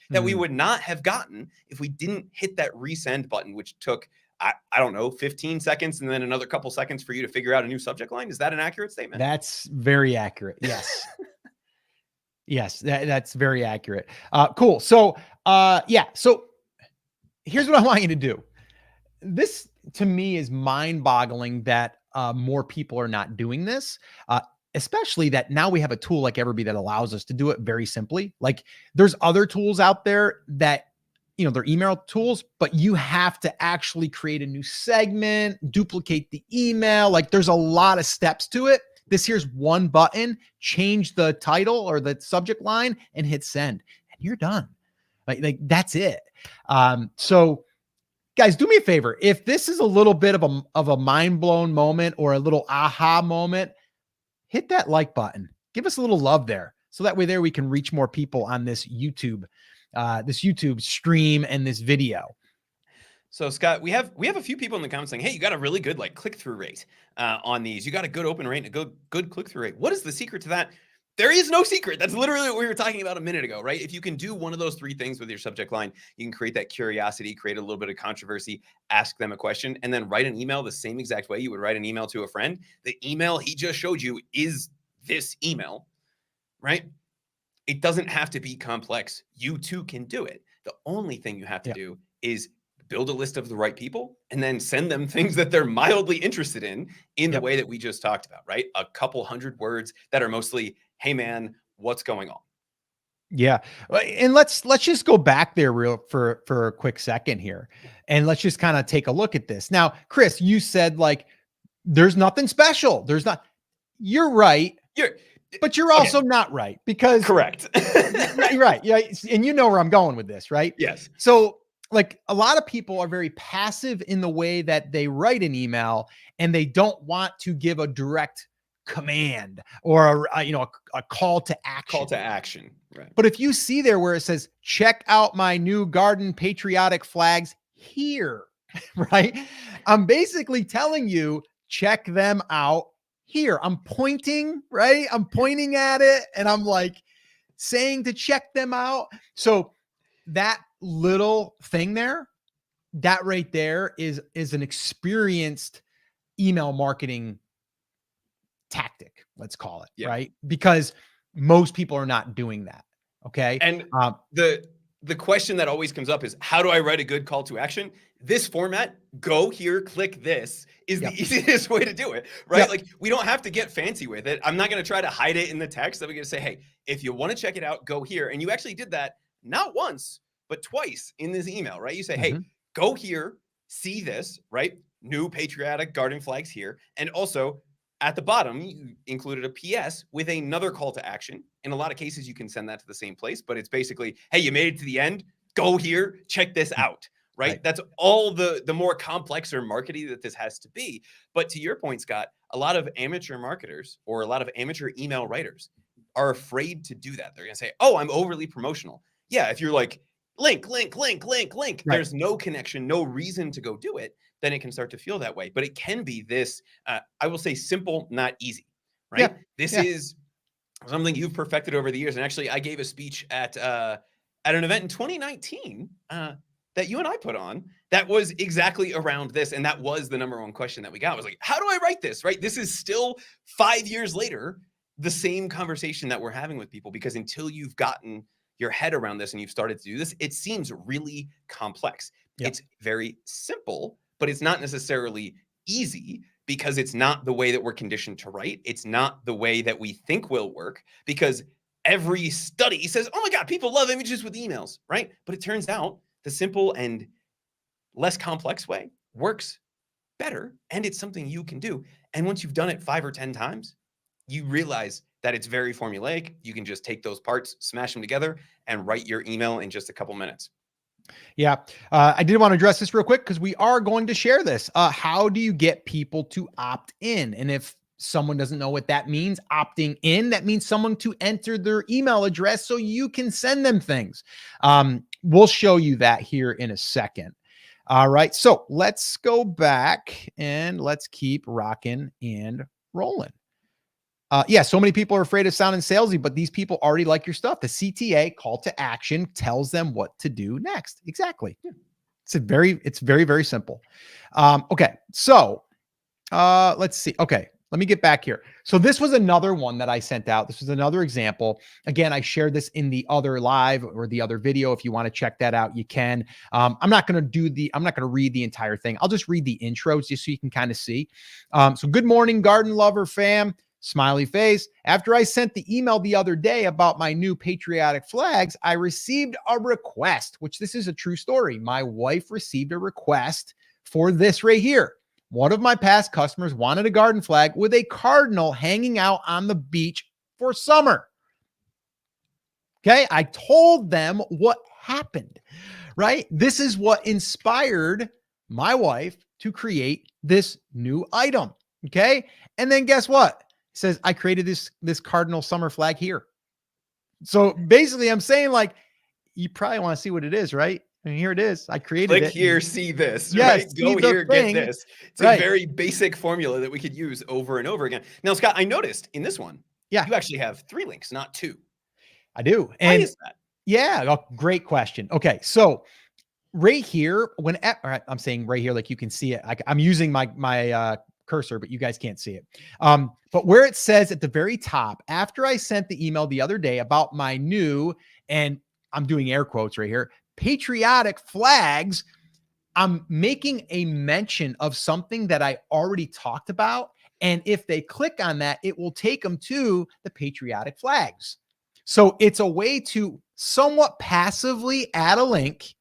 that we would not have gotten if we didn't hit that resend button, which took I don't know, 15 seconds and then another couple seconds for you to figure out a new subject line. Is that an accurate statement? That's very accurate. Yes. Yes, that's very accurate. Cool. So, yeah. So here's what I want you to do. This to me is mind-boggling that more people are not doing this. Especially that now we have a tool like Everbee that allows us to do it very simply. Like there's other tools out there that, they're email tools, but you have to actually create a new segment, duplicate the email. Like there's a lot of steps to it. This here's one button, change the title or the subject line and hit send and you're done. Like that's it. So guys, do me a favor. If this is a little bit of a mind blown moment or a little aha moment, hit that like button. Give us a little love there. So that way there we can reach more people on this YouTube stream and this video. So Scott, we have a few people in the comments saying, hey, you got a really good click-through rate on these. You got a good open rate and a good click-through rate. What is the secret to that? There is no secret. That's literally what we were talking about a minute ago, right? If you can do one of those three things with your subject line, you can create that curiosity, create a little bit of controversy, ask them a question, and then write an email the same exact way you would write an email to a friend. The email he just showed you is this email, right? It doesn't have to be complex. You too can do it. The only thing you have to do is build a list of the right people and then send them things that they're mildly interested in the way that we just talked about, right? A couple hundred words that are mostly, hey man, what's going on? Yeah. And let's just go back there for a quick second here. And let's just kind of take a look at this. Now, Chris, you said there's nothing special. You're right. But you're also not right because correct. Right. Yeah. And you know where I'm going with this, right? Yes. So a lot of people are very passive in the way that they write an email and they don't want to give a direct command or a call to action. Call to action. Right. But if you see there where it says, check out my new garden patriotic flags here, right? I'm basically telling you, check them out here. I'm pointing, right? I'm pointing at it and I'm saying to check them out. So that little thing there, that right there is an experienced email marketing tactic, let's call it, right? Because most people are not doing that. Okay. And the question that always comes up is, how do I write a good call to action? This format, go here, click this, is the easiest way to do it, right? We don't have to get fancy with it. I'm not going to try to hide it in the text. I'm going to say, hey, if you want to check it out, go here. And you actually did that not once, but twice in this email, right? You say, hey, go here, see this, right? New patriotic garden flags here. And also at the bottom, you included a PS with another call to action. In a lot of cases, you can send that to the same place, but it's basically, hey, you made it to the end, go here, check this out, right? That's all the more complex or markety that this has to be. But to your point, Scott, a lot of amateur marketers or a lot of amateur email writers are afraid to do that. They're going to say, oh, I'm overly promotional. Yeah, if you're link, there's no connection, no reason to go do it, then it can start to feel that way. But it can be this, I will say simple, not easy, right? This is something you've perfected over the years. And actually, I gave a speech at an event in 2019 that you and I put on that was exactly around this. And that was the number one question that we got. I was like, how do I write this, right? This is still 5 years later, the same conversation that we're having with people, because until you've gotten your head around this and you've started to do this, it seems really complex. It's very simple, but it's not necessarily easy because it's not the way that we're conditioned to write. It's not the way that we think will work, because every study says, oh my God, people love images with emails, right? But it turns out the simple and less complex way works better. And it's something you can do. And once you've done it 5 or 10 times, you realize that it's very formulaic. You can just take those parts, smash them together, and write your email in just a couple minutes. Yeah. I did want to address this real quick because we are going to share this. How do you get people to opt in? And if someone doesn't know what that means, opting in, that means someone to enter their email address so you can send them things. We'll show you that here in a second. All right. So let's go back and let's keep rocking and rolling. Yeah, so many people are afraid of sounding salesy, but these people already like your stuff. The CTA, call to action, tells them what to do next. Exactly. It's very, very simple. Okay. So, let's see. Okay. Let me get back here. So this was another one that I sent out. This was another example. Again, I shared this in the other live or the other video. If you want to check that out, you can. I'm not going to read the entire thing. I'll just read the intros just so you can kind of see. So good morning, garden lover fam. Smiley face. After I sent the email the other day about my new patriotic flags, I received a request, which this is a true story. My wife received a request for this right here. One of my past customers wanted a garden flag with a cardinal hanging out on the beach for summer. Okay, I told them what happened, right? This is what inspired my wife to create this new item. Okay, and then guess what? It says I created this cardinal summer flag here. So basically, I'm saying like you probably want to see what it is, right? And here it is. I created it. Click here, see this, Yes, right? see Go the here, thing. get this. It's Right. a very basic formula that we could use over and over again. Now, Scott, I noticed in this one, Yeah. you actually have 3 links, not 2. I do. Why And is that? yeah, great question. Okay, so right here, I'm saying right here, like you can see it. I'm using my cursor, but you guys can't see it. But where it says at the very top, after I sent the email the other day about my new, and I'm doing air quotes right here, patriotic flags, I'm making a mention of something that I already talked about. And if they click on that, it will take them to the patriotic flags. So it's a way to somewhat passively add a link,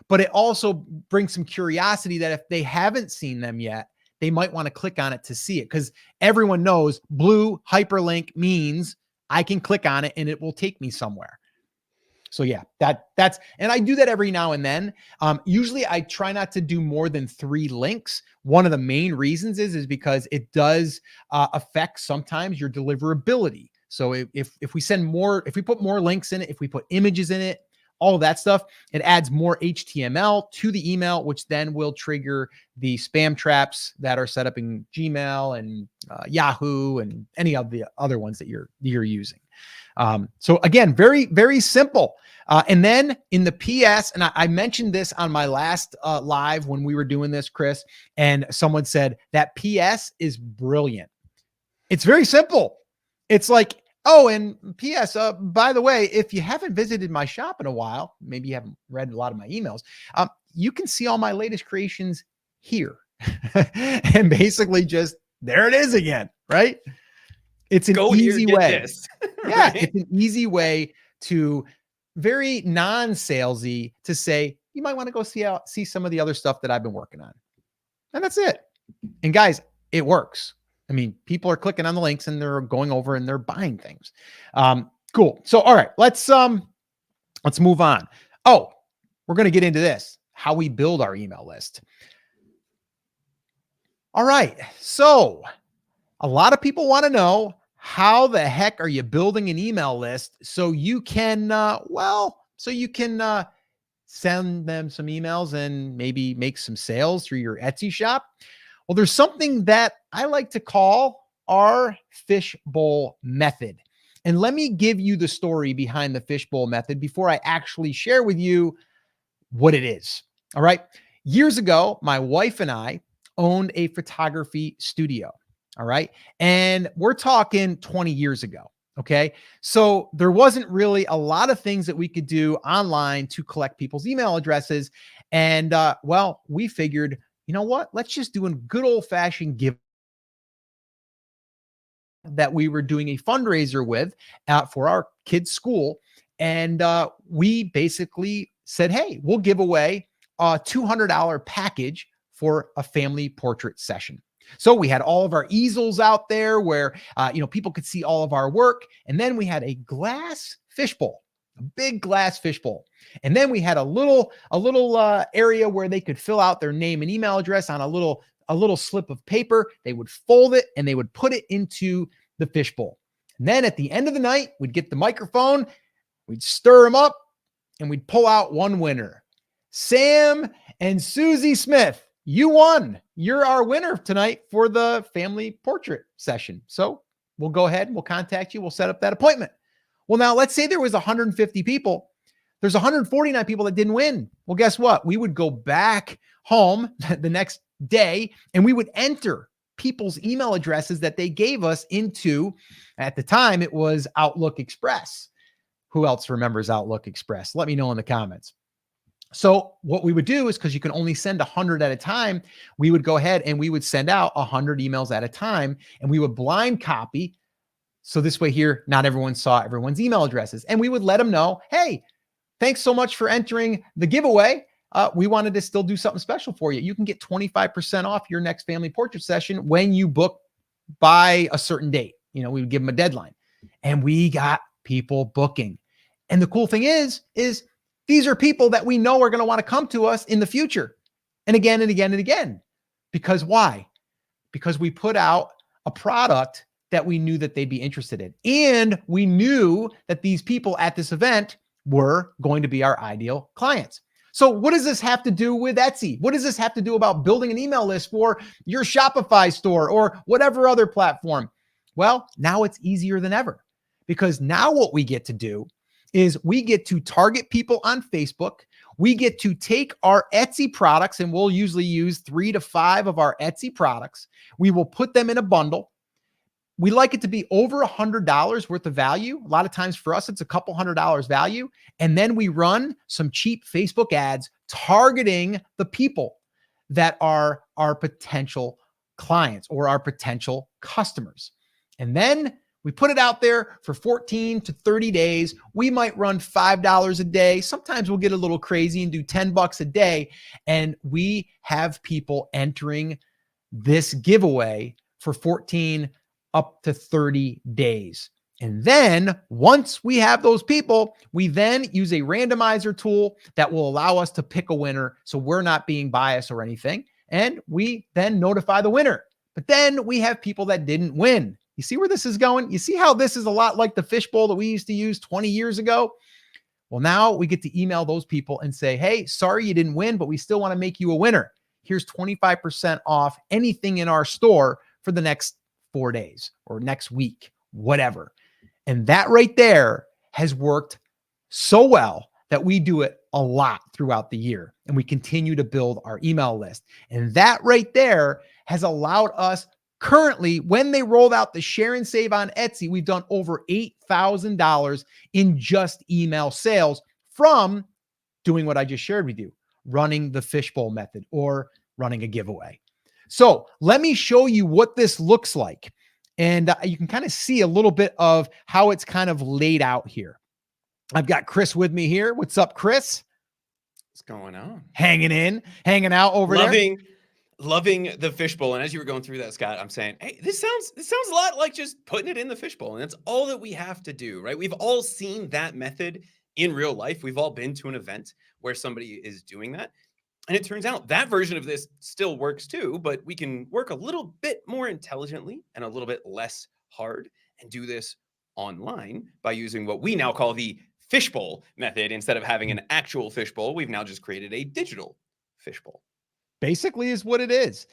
but it also brings some curiosity that if they haven't seen them yet, they might want to click on it to see it, because everyone knows blue hyperlink means I can click on it and it will take me somewhere. So yeah, that's, and I do that every now and then. Usually I try not to do more than 3 links. One of the main reasons is because it does affect sometimes your deliverability. So if we send more, if we put more links in it, if we put images in it, all of that stuff, it adds more HTML to the email, which then will trigger the spam traps that are set up in Gmail and Yahoo and any of the other ones that you're using. So again, very, very simple. And then in the PS, and I mentioned this on my last live when we were doing this, Chris, and someone said that PS is brilliant. It's very simple. It's like, oh, and PS, by the way, if you haven't visited my shop in a while, maybe you haven't read a lot of my emails, you can see all my latest creations here. And basically just, there it is again, right? It's an easy way. Yeah, right? It's an easy way to, very non-salesy, to say, you might want to go see some of the other stuff that I've been working on. And that's it. And guys, it works. I mean, people are clicking on the links and they're going over and they're buying things. Cool. So, all right, let's move on. Oh, we're going to get into this, how we build our email list. All right. So a lot of people want to know, how the heck are you building an email list so you can, send them some emails and maybe make some sales through your Etsy shop? Well, there's something that I like to call our Fishbowl method. And let me give you the story behind the Fishbowl method before I actually share with you what it is. All right. Years ago, my wife and I owned a photography studio. All right. And we're talking 20 years ago. Okay. So there wasn't really a lot of things that we could do online to collect people's email addresses. And we figured, you know what? Let's just do a good old fashioned give that we were doing a fundraiser with for our kids' school. And we basically said, hey, we'll give away a $200 package for a family portrait session. So we had all of our easels out there where, people could see all of our work. And then we had a glass fishbowl, a big glass fishbowl. And then we had a little area where they could fill out their name and email address on a little slip of paper. They would fold it and they would put it into the fishbowl. And then at the end of the night, we'd get the microphone, we'd stir them up, and we'd pull out one winner. Sam and Susie Smith, you won. You're our winner tonight for the family portrait session. So we'll go ahead and we'll contact you. We'll set up that appointment. Well, now let's say there was 150 people. There's 149 people that didn't win. Well, guess what? We would go back home the next day and we would enter people's email addresses that they gave us into, at the time, it was Outlook Express. Who else remembers Outlook Express? Let me know in the comments. So what we would do is, because you can only send 100 at a time, we would go ahead and we would send out 100 emails at a time, and we would blind copy. So this way here, not everyone saw everyone's email addresses, and we would let them know, hey, thanks so much for entering the giveaway. We wanted to still do something special for you. You can get 25% off your next family portrait session when you book by a certain date. We would give them a deadline, and we got people booking. And the cool thing is these are people that we know are going to want to come to us in the future, and again and again and again. Because why? Because we put out a product that we knew that they'd be interested in. And we knew that these people at this event were going to be our ideal clients. So what does this have to do with Etsy? What does this have to do about building an email list for your Shopify store or whatever other platform? Well, now it's easier than ever, because now what we get to do is we get to target people on Facebook. We get to take our Etsy products, and we'll usually use 3 to 5 of our Etsy products. We will put them in a bundle. We like it to be over $100 worth of value. A lot of times for us, it's a couple $100 value. And then we run some cheap Facebook ads targeting the people that are our potential clients or our potential customers. And then we put it out there for 14 to 30 days. We might run $5 a day. Sometimes we'll get a little crazy and do $10 a day. And we have people entering this giveaway for 14 up to 30 days. And then once we have those people, we then use a randomizer tool that will allow us to pick a winner. So we're not being biased or anything. And we then notify the winner. But then we have people that didn't win. You see where this is going? You see how this is a lot like the Fishbowl that we used to use 20 years ago? Well, now we get to email those people and say, hey, sorry you didn't win, but we still want to make you a winner. Here's 25% off anything in our store for the next 4 days or next week, whatever. And that right there has worked so well that we do it a lot throughout the year, and we continue to build our email list. And that right there has allowed us currently, when they rolled out the share and save on Etsy, we've done over $8,000 in just email sales from doing what I just shared with you, running the Fishbowl method or running a giveaway. So let me show you what this looks like. And you can kind of see a little bit of how it's kind of laid out here. I've got Chris with me here. What's up, Chris? What's going on? Hanging out over there. Loving the Fishbowl. And as you were going through that, Scott, I'm saying, hey, this sounds a lot like just putting it in the Fishbowl. And that's all that we have to do, right? We've all seen that method in real life. We've all been to an event where somebody is doing that. And it turns out that version of this still works too, but we can work a little bit more intelligently and a little bit less hard and do this online by using what we now call the Fishbowl method. Instead of having an actual fishbowl, we've now just created a digital fishbowl. Basically is what it is.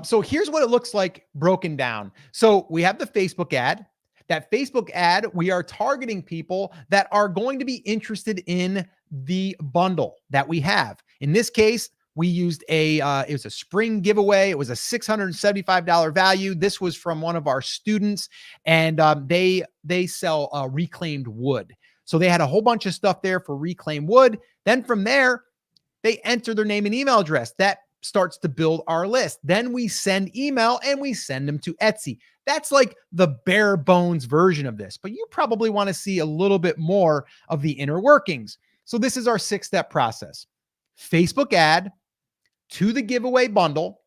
So here's what it looks like broken down. So we have the Facebook ad. That Facebook ad, we are targeting people that are going to be interested in the bundle that we have. In this case, we used it was a spring giveaway. It was a $675 value. This was from one of our students, and they sell reclaimed wood. So they had a whole bunch of stuff there for reclaimed wood. Then from there, they enter their name and email address. That starts to build our list. Then we send email and we send them to Etsy. That's like the bare bones version of this, but you probably want to see a little bit more of the inner workings. So this is our 6-step process. Facebook ad to the giveaway bundle.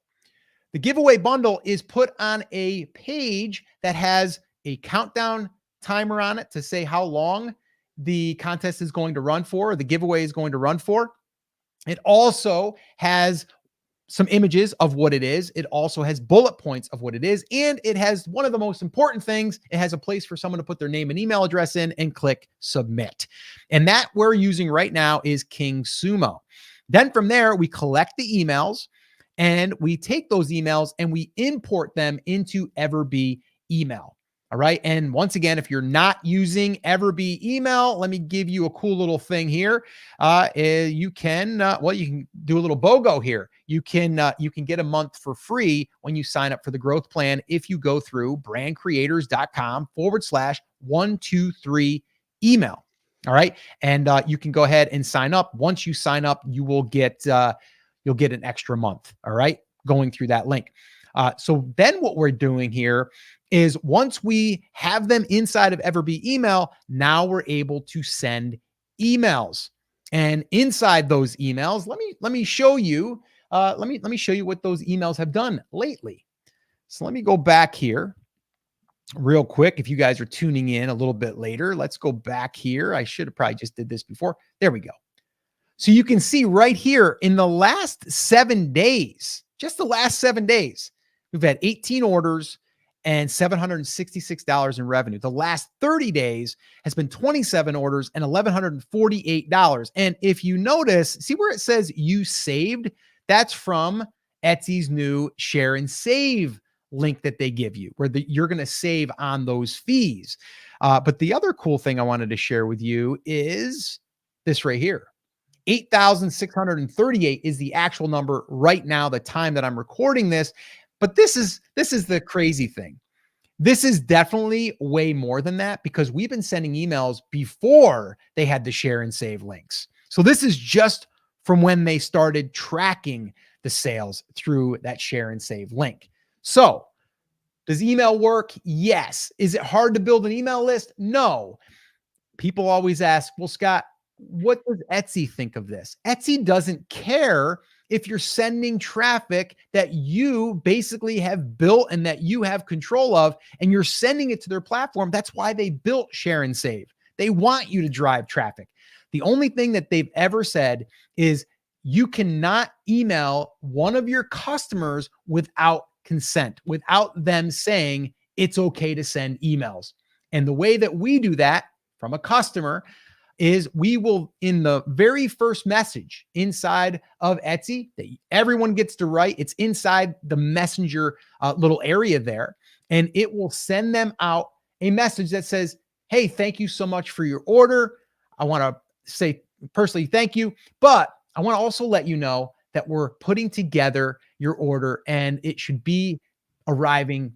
The giveaway bundle is put on a page that has a countdown timer on it to say how long the contest is going to run for, or the giveaway is going to run for. It also has some images of what it is. It also has bullet points of what it is. And it has one of the most important things. It has a place for someone to put their name and email address in and click submit. And that we're using right now is King Sumo. Then from there, we collect the emails and we take those emails and we import them into Everbee email. All right. And once again, if you're not using Everbee email, let me give you a cool little thing here. You can, you can do a little BOGO here. You can get a month for free when you sign up for the growth plan if you go through brandcreators.com/123 email. All right. And you can go ahead and sign up. Once you sign up, you'll get an extra month. All right. Going through that link. So then what we're doing here is once we have them inside of Everbee email, now we're able to send emails. And inside those emails, let me show you let me show you what those emails have done lately. So let me go back here real quick. If you guys are tuning in a little bit later, let's go back here. I should have probably just did this before. There we go. So you can see right here in the last 7 days, just the last 7 days, we've had 18 orders and $766 in revenue. The last 30 days has been 27 orders and $1,148. And if you notice, see where it says you saved? That's from Etsy's new share and save link that they give you, where you're going to save on those fees. But the other cool thing I wanted to share with you is this right here. 8,638 is the actual number right now, the time that I'm recording this. But this is the crazy thing. This is definitely way more than that because we've been sending emails before they had the share and save links. So this is just from when they started tracking the sales through that share and save link. So does email work? Yes. Is it hard to build an email list? No. People always ask, well, Scott, what does Etsy think of this? Etsy doesn't care if you're sending traffic that you basically have built and that you have control of, and you're sending it to their platform. That's why they built Share and Save. They want you to drive traffic. The only thing that they've ever said is you cannot email one of your customers without consent, without them saying it's okay to send emails. And the way that we do that from a customer is we will, in the very first message inside of Etsy that everyone gets to write, it's inside the messenger little area there, and it will send them out a message that says, hey, thank you so much for your order. I want to say personally thank you, but I want to also let you know that we're putting together your order and it should be arriving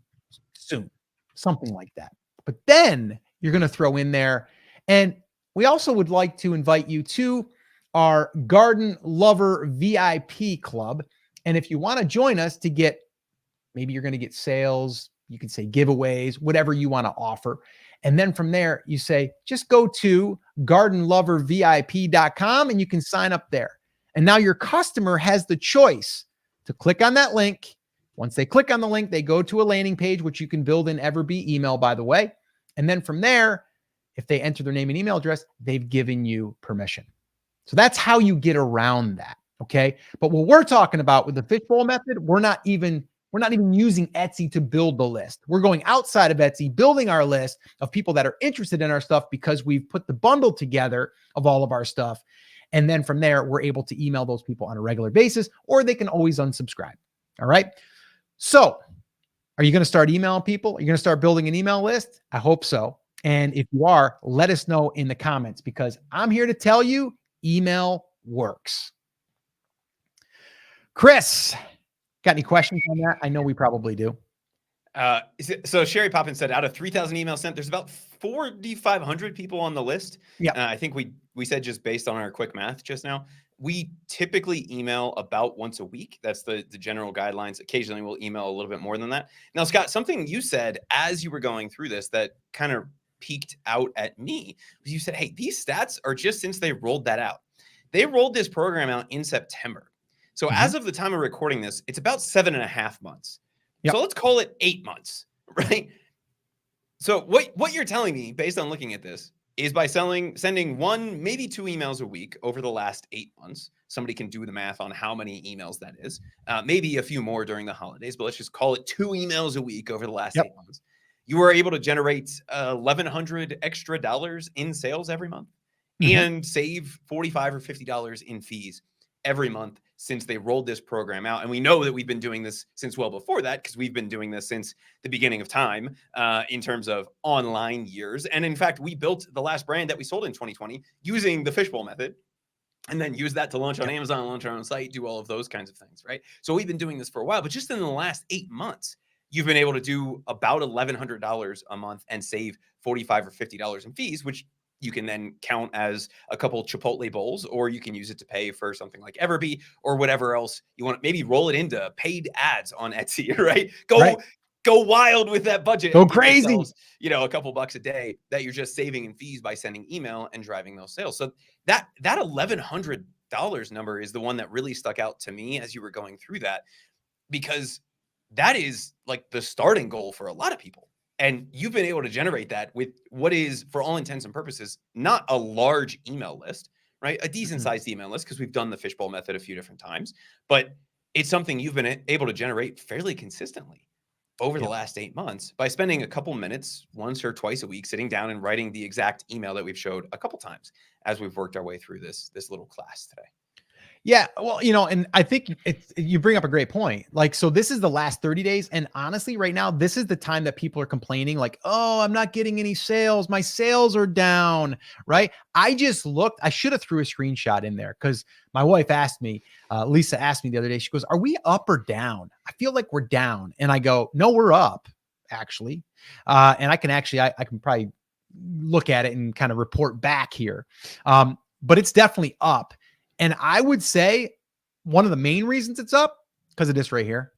soon, something like that. But then you're going to throw in there, and we also would like to invite you to our Garden Lover VIP Club. And if you want to join us to get, maybe you're going to get sales, you can say giveaways, whatever you want to offer. And then from there, you say, just go to gardenlovervip.com and you can sign up there. And now your customer has the choice to click on that link. Once they click on the link, they go to a landing page, which you can build in Everbee email, by the way. And then from there, if they enter their name and email address, they've given you permission. So that's how you get around that. Okay. But what we're talking about with the Fishbowl method, we're not even using Etsy to build the list. We're going outside of Etsy, building our list of people that are interested in our stuff because we've put the bundle together of all of our stuff. And then from there, we're able to email those people on a regular basis, or they can always unsubscribe. All right. So are you going to start emailing people? Are you going to start building an email list? I hope so. And if you are, let us know in the comments because I'm here to tell you email works. Chris, got any questions on that? I know we probably do. So Sherry Poppins said out of 3,000 emails sent, there's about 4,500 people on the list. Yeah. I think we said just based on our quick math just now, we typically email about once a week. That's the general guidelines. Occasionally we'll email a little bit more than that. Now, Scott, something you said as you were going through this that kind of peeked out at me was you said, hey, these stats are just since they rolled that out. They rolled this program out in September. So as of the time of recording this, it's about 7.5 months. Yep. So let's call it 8 months, right? So what you're telling me based on looking at this is by sending 1, maybe 2 emails a week over the last 8 months. Somebody can do the math on how many emails that is. Maybe a few more during the holidays, but let's just call it 2 emails a week over the last 8 months. You were able to generate $1,100 extra in sales every month and save $45 or $50 in fees every month since they rolled this program out. And we know that we've been doing this since well before that, because we've been doing this since the beginning of time in terms of online years. And in fact, we built the last brand that we sold in 2020 using the Fishbowl method, and then use that to launch on Amazon, launch our own site, do all of those kinds of things, right? So we've been doing this for a while, but just in the last 8 months, you've been able to do about $1,100 a month and save $45 or $50 in fees, which you can then count as a couple Chipotle bowls, or you can use it to pay for something like Everbee or whatever else you want. Maybe roll it into paid ads on Etsy, right? Go wild with that budget. Go And give crazy. yourselves, a couple bucks a day that you're just saving in fees by sending email and driving those sales. So that $1,100 number is the one that really stuck out to me as you were going through that, because that is like the starting goal for a lot of people. And you've been able to generate that with what is, for all intents and purposes, not a large email list, right? A decent sized email list, because we've done the Fishbowl method a few different times, but it's something you've been able to generate fairly consistently over the last 8 months by spending a couple minutes once or twice a week sitting down and writing the exact email that we've showed a couple times as we've worked our way through this little class today. Yeah, well, and I think you bring up a great point. Like, so this is the last 30 days. And honestly, right now, this is the time that people are complaining like, oh, I'm not getting any sales. My sales are down, right? I just looked, I should have threw a screenshot in there, because my wife asked me, Lisa asked me the other day, she goes, are we up or down? I feel like we're down. And I go, no, we're up actually. And I can probably look at it and kind of report back here. But it's definitely up. And I would say one of the main reasons it's up, because of this right here,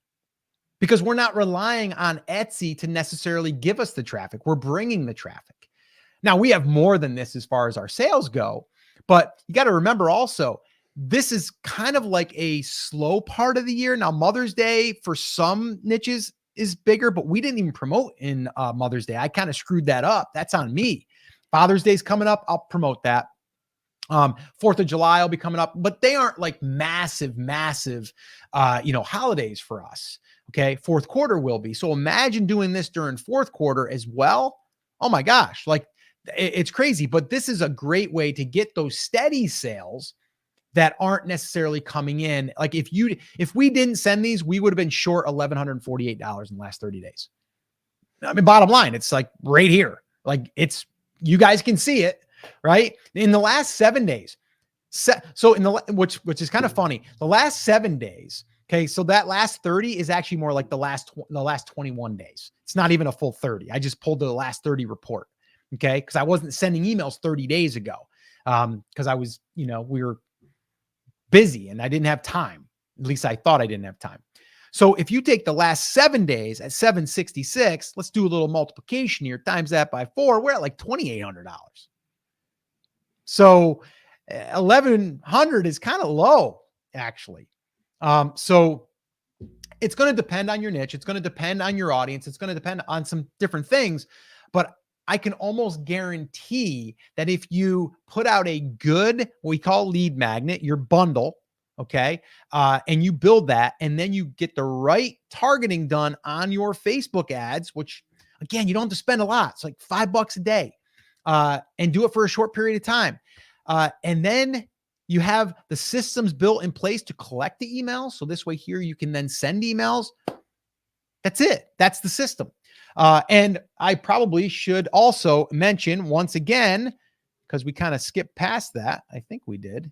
because we're not relying on Etsy to necessarily give us the traffic. We're bringing the traffic. Now, we have more than this as far as our sales go, but you got to remember also, this is kind of like a slow part of the year. Now, Mother's Day for some niches is bigger, but we didn't even promote in Mother's Day. I kind of screwed that up. That's on me. Father's Day's coming up. I'll promote that. 4th of July will be coming up, but they aren't like massive, holidays for us. Okay. Fourth quarter will be. So imagine doing this during fourth quarter as well. Oh my gosh. Like it's crazy, but this is a great way to get those steady sales that aren't necessarily coming in. Like if we didn't send these, we would have been short $1,148 in the last 30 days. I mean, bottom line, it's like right here. Like you guys can see it. Right. In the last 7 days. So which is kind of funny, the last 7 days. Okay. So that last 30 is actually more like the last 21 days. It's not even a full 30. I just pulled the last 30 report. Okay. Cause I wasn't sending emails 30 days ago. Cause I was, we were busy and I didn't have time. At least I thought I didn't have time. So if you take the last 7 days at 766, let's do a little multiplication here, times that by 4, we're at like $2,800. So 1,100 is kind of low, actually. So it's going to depend on your niche. It's going to depend on your audience. It's going to depend on some different things. But I can almost guarantee that if you put out a good, what we call lead magnet, your bundle, okay, and you build that, and then you get the right targeting done on your Facebook ads, which again, you don't have to spend a lot. It's like $5 a day. And do it for a short period of time. And then you have the systems built in place to collect the emails. So this way here, you can then send emails. That's it. That's the system. And I probably should also mention once again, because we kind of skipped past that. I think we did.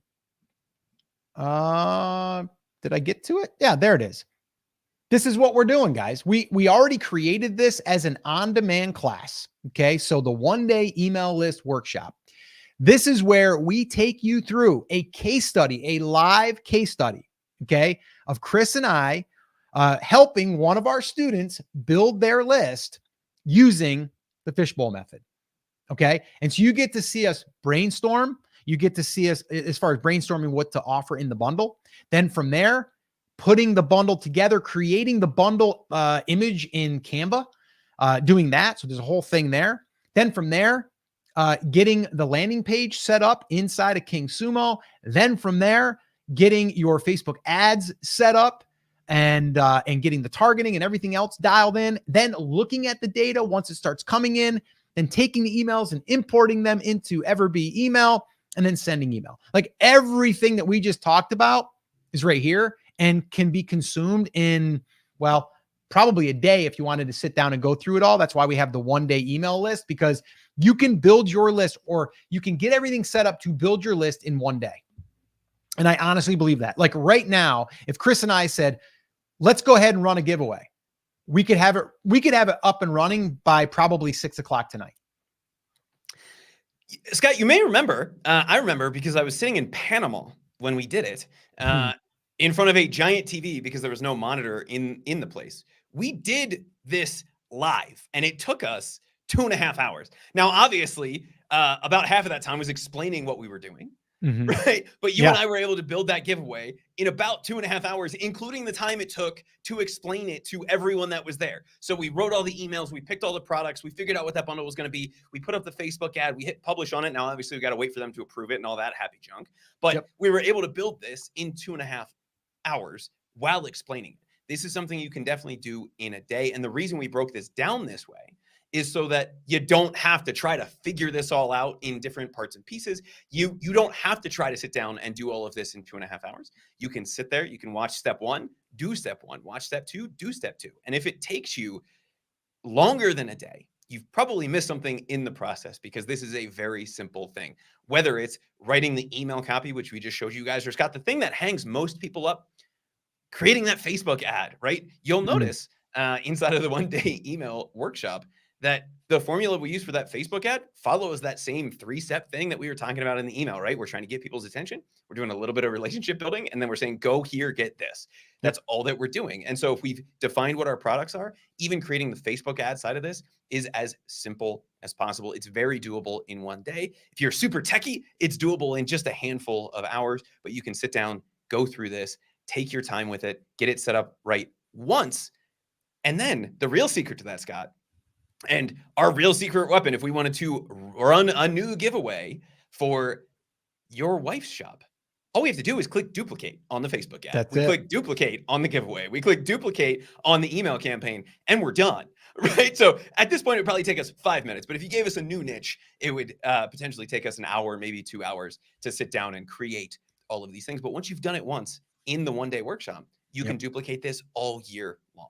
Did I get to it? Yeah, there it is. This is what we're doing, guys. We already created this as an on-demand class. Okay. So the 1-day email list workshop, this is where we take you through a case study, a live case study. Okay. Of Chris and I, helping one of our students build their list using the Fishbowl method. Okay. And so you get to see us brainstorm. You get to see us as far as brainstorming what to offer in the bundle. Then from there, putting the bundle together, creating the bundle image in Canva, doing that. So there's a whole thing there. Then from there, getting the landing page set up inside of King Sumo. Then from there, getting your Facebook ads set up and getting the targeting and everything else dialed in. Then looking at the data once it starts coming in, then taking the emails and importing them into Everbee email and then sending email. Like everything that we just talked about is right here and can be consumed in, well, probably a day if you wanted to sit down and go through it all. That's why we have the 1-day email list, because you can build your list, or you can get everything set up to build your list in 1 day. And I honestly believe that. Like right now, if Chris and I said, let's go ahead and run a giveaway, we could have it up and running by probably 6 o'clock tonight. Scott, you may remember, I remember because I was sitting in Panama when we did it, in front of a giant TV because there was no monitor in the place. We did this live and it took us 2.5 hours. Now, obviously, about half of that time was explaining what we were doing. Right. But you and I were able to build that giveaway in about 2.5 hours, including the time it took to explain it to everyone that was there. So we wrote all the emails, we picked all the products, we figured out what that bundle was going to be. We put up the Facebook ad, we hit publish on it. Now, obviously, we got to wait for them to approve it and all that happy junk. But we were able to build this in 2.5 hours while explaining it. This is something you can definitely do in a day. And the reason we broke this down this way is so that you don't have to try to figure this all out in different parts and pieces. You don't have to try to sit down and do all of this in 2.5 hours. You can sit there, you can watch step 1, do step 1, watch step 2, do step 2. And if it takes you longer than a day, you've probably missed something in the process, because this is a very simple thing. Whether it's writing the email copy, which we just showed you guys, or Scott, the thing that hangs most people up, creating that Facebook ad, right? You'll notice inside of the 1-day email workshop that the formula we use for that Facebook ad follows that same 3-step thing that we were talking about in the email, right? We're trying to get people's attention. We're doing a little bit of relationship building, and then we're saying, go here, get this. That's all that we're doing. And so if we've defined what our products are, even creating the Facebook ad side of this is as simple as possible. It's very doable in 1 day. If you're super techie, it's doable in just a handful of hours, but you can sit down, go through this, take your time with it, get it set up right once. And then the real secret to that, Scott, and our real secret weapon, if we wanted to run a new giveaway for your wife's shop, all we have to do is click duplicate on the Facebook ad. Click duplicate on the giveaway. We click duplicate on the email campaign, and we're done, right? So at this point, it would probably take us 5 minutes. But if you gave us a new niche, it would potentially take us an hour, maybe 2 hours to sit down and create all of these things. But once you've done it once in the 1-day workshop, you can duplicate this all year long.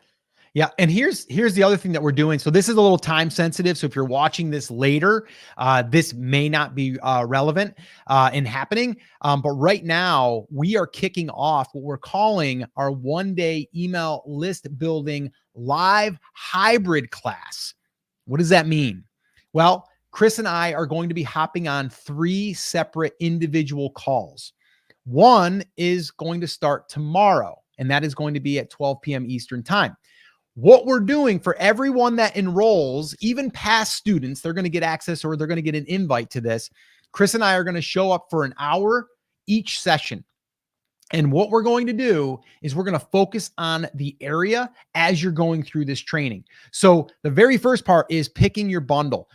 Yeah. And here's the other thing that we're doing. So this is a little time sensitive. So if you're watching this later, this may not be relevant and happening. But right now we are kicking off what we're calling our 1-day email list building live hybrid class. What does that mean? Well, Chris and I are going to be hopping on 3 separate individual calls. One is going to start tomorrow, and that is going to be at 12 p.m. Eastern time. What we're doing for everyone that enrolls, even past students, they're going to get access, or they're going to get an invite to this. Chris and I are going to show up for an hour each session. And what we're going to do is we're going to focus on the area as you're going through this training. So the very first part is picking your bundle,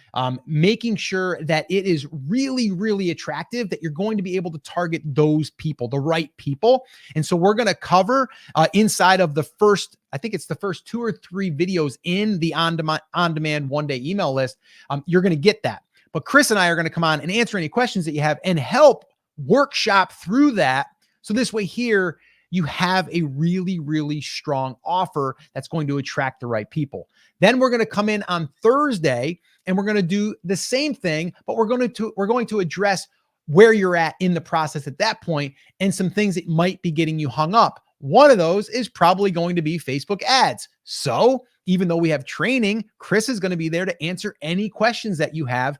making sure that it is really, really attractive, that you're going to be able to target those people, the right people. And so we're going to cover inside of the first, I think it's the first 2 or 3 videos in the on-demand 1-day email list. You're going to get that. But Chris and I are going to come on and answer any questions that you have and help workshop through that. So this way here, you have a really, really strong offer that's going to attract the right people. Then we're going to come in on Thursday and we're going to do the same thing, but we're going to address where you're at in the process at that point and some things that might be getting you hung up. One of those is probably going to be Facebook ads. So even though we have training, Chris is going to be there to answer any questions that you have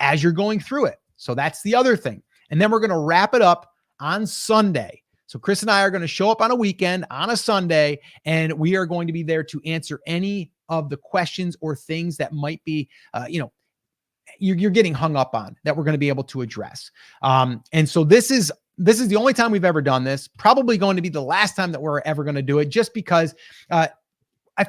as you're going through it. So that's the other thing. And then we're going to wrap it up on Sunday. So Chris and I are going to show up on a weekend on a Sunday, and we are going to be there to answer any of the questions or things that might be, you're getting hung up on, that we're going to be able to address. And so this is the only time we've ever done this, probably going to be the last time that we're ever going to do it, just because I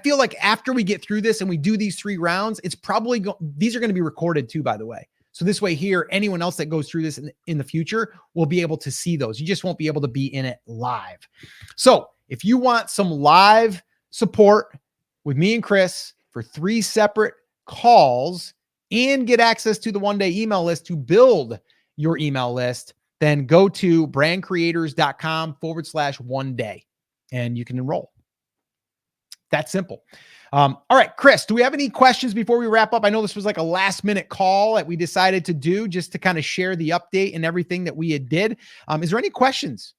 feel like after we get through this and we do these 3 rounds, it's probably, these are going to be recorded too, by the way. So this way here, anyone else that goes through this in the future will be able to see those. You just won't be able to be in it live. So if you want some live support with me and Chris for 3 separate calls and get access to the 1-day email list to build your email list, then go to brandcreators.com/1day and you can enroll. That simple. All right, Chris, do we have any questions before we wrap up? I know this was like a last minute call that we decided to do just to kind of share the update and everything that we had did. Is there any questions?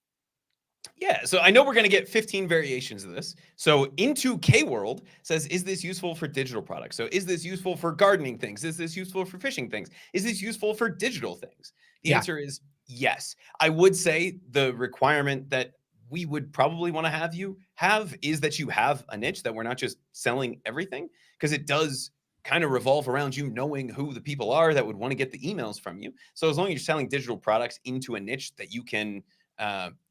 Yeah, so I know we're going to get 15 variations of this. So Into K World says, is this useful for digital products? So is this useful for gardening things? Is this useful for fishing things? Is this useful for digital things? The answer is yes. I would say the requirement that we would probably want to have you have is that you have a niche, that we're not just selling everything, because it does kind of revolve around you knowing who the people are that would want to get the emails from you. So as long as you're selling digital products into a niche that you can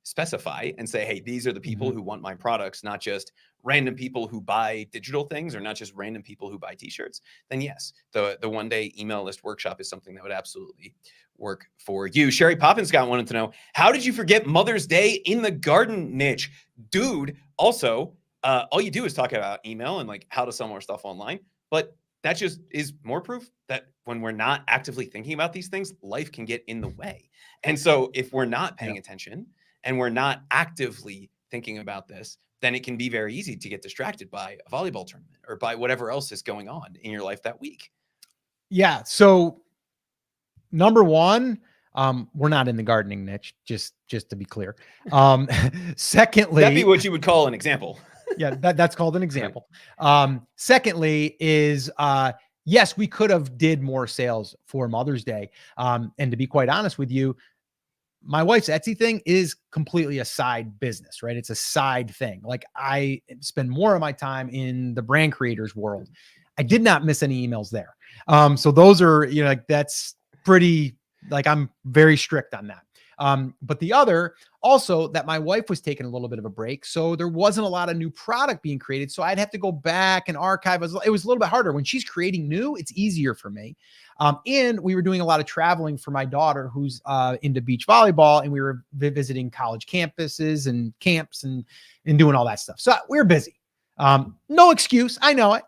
specify and say, hey, these are the people who want my products, not just random people who buy digital things, or not just random people who buy t-shirts, then yes, the one-day email list workshop is something that would absolutely work for you. Sherry Poppins-Scott wanted to know, how did you forget Mother's Day in the garden niche? Dude, also, all you do is talk about email and like how to sell more stuff online, but that just is more proof that when we're not actively thinking about these things, life can get in the way. And so if we're not paying attention and we're not actively thinking about this, then it can be very easy to get distracted by a volleyball tournament or by whatever else is going on in your life that week. Yeah. So number one, we're not in the gardening niche, just to be clear. Secondly, that'd be what you would call an example. Yeah, that's called an example. Secondly is, yes, we could have did more sales for Mother's Day. And to be quite honest with you, my wife's Etsy thing is completely a side business, right? It's a side thing. Like, I spend more of my time in the brand creators world. I did not miss any emails there. So those are, like, that's pretty, like, I'm very strict on that. But the other also, that my wife was taking a little bit of a break. So there wasn't a lot of new product being created. So I'd have to go back and archive. It was a little bit harder. When she's creating new, it's easier for me. And we were doing a lot of traveling for my daughter, who's into beach volleyball, and we were visiting college campuses and camps and doing all that stuff. So we were busy. No excuse. I know it.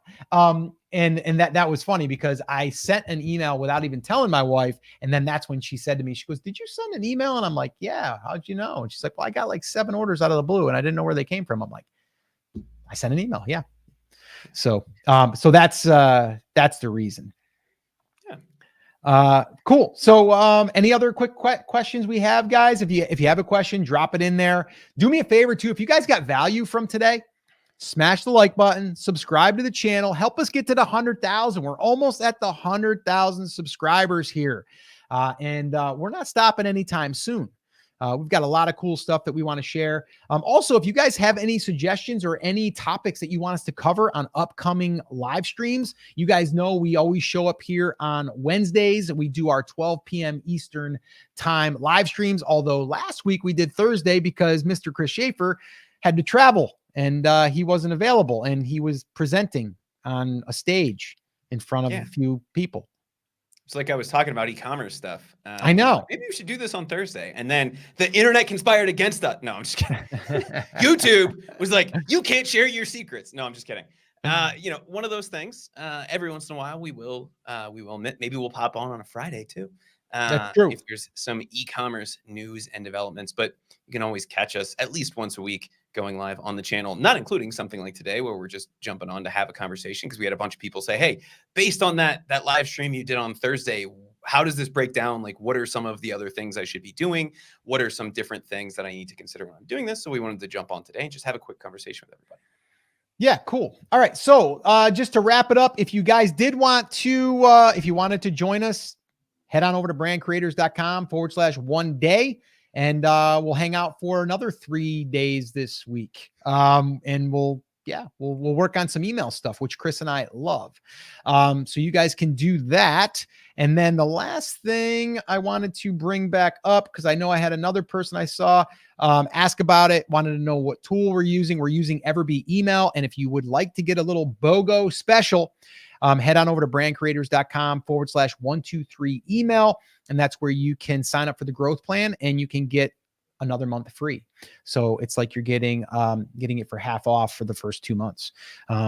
And that was funny because I sent an email without even telling my wife. And then that's when she said to me, she goes, "Did you send an email?" And I'm like, "Yeah, how'd you know?" And she's like, "Well, I got like 7 orders out of the blue and I didn't know where they came from." I'm like, "I sent an email." Yeah. So that's the reason. Cool. So, any other quick questions we have, guys? If you have a question, drop it in there. Do me a favor too. If you guys got value from today, smash the like button, subscribe to the channel, help us get to the 100,000. We're almost at the 100,000 subscribers here. And we're not stopping anytime soon. We've got a lot of cool stuff that we want to share. Also, if you guys have any suggestions or any topics that you want us to cover on upcoming live streams, you guys know we always show up here on Wednesdays. We do our 12 p.m. Eastern time live streams. Although last week we did Thursday because Mr. Chris Schaefer had to travel and he wasn't available, and he was presenting on a stage in front of a few people. It's like I was talking about e-commerce stuff. I know. Maybe we should do this on Thursday. And then the internet conspired against us. No, I'm just kidding. YouTube was like, you can't share your secrets. No, I'm just kidding. One of those things, every once in a while, we will maybe we'll pop on a Friday too. That's true. If there's some e-commerce news and developments, but you can always catch us at least once a week going live on the channel, not including something like today where we're just jumping on to have a conversation, because we had a bunch of people say, hey, based on that live stream you did on Thursday, how does this break down? Like, what are some of the other things I should be doing? What are some different things that I need to consider when I'm doing this? So we wanted to jump on today and just have a quick conversation with everybody. Yeah, cool. All right. So just to wrap it up, if you guys did want to, if you wanted to join us, head on over to brandcreators.com/1day. And we'll hang out for another 3 days this week. And we'll work on some email stuff, which Chris and I love. So you guys can do that. And then the last thing I wanted to bring back up, because I know I had another person I saw ask about it, wanted to know what tool we're using. We're using Everbee Email. And if you would like to get a little BOGO special, head on over to brandcreators.com/123 email. And that's where you can sign up for the growth plan and you can get another month free. So it's like you're getting it for half off for the first 2 months.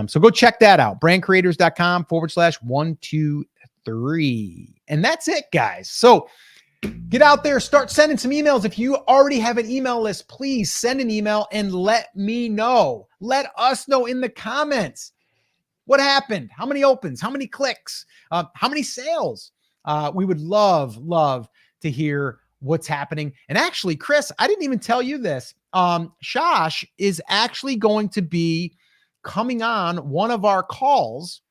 So go check that out. brandcreators.com/123. And that's it, guys. So Get out there, start sending some emails. If you already have an email list, please send an email and let me know. Let us know in the comments what happened, how many opens, how many clicks, how many sales. We would love to hear what's happening. And actually, Chris, I didn't even tell you this. Shosh is actually going to be coming on one of our calls,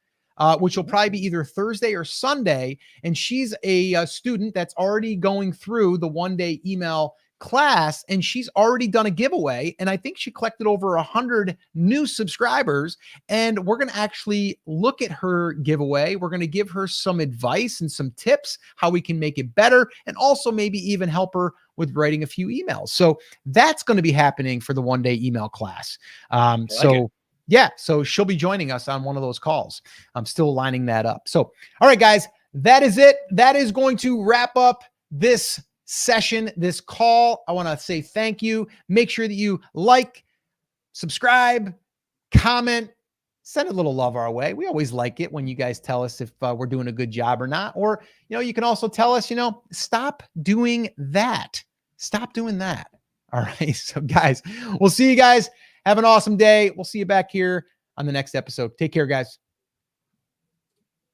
which will probably be either Thursday or Sunday. And she's a student that's already going through the one-day email class, and she's already done a giveaway. And I think she collected over 100 new subscribers. And we're going to actually look at her giveaway. We're going to give her some advice and some tips how we can make it better, and also maybe even help her with writing a few emails. So that's going to be happening for the one-day email class. Yeah, so she'll be joining us on one of those calls. I'm still lining that up. So, all right, guys, that is it. That is going to wrap up this session, this call. I want to say thank you. Make sure that you like, subscribe, comment, send a little love our way. We always like it when you guys tell us if we're doing a good job or not. Or, you can also tell us, stop doing that. Stop doing that. All right. So, guys, we'll see you guys. Have an awesome day. We'll see you back here on the next episode. Take care, guys.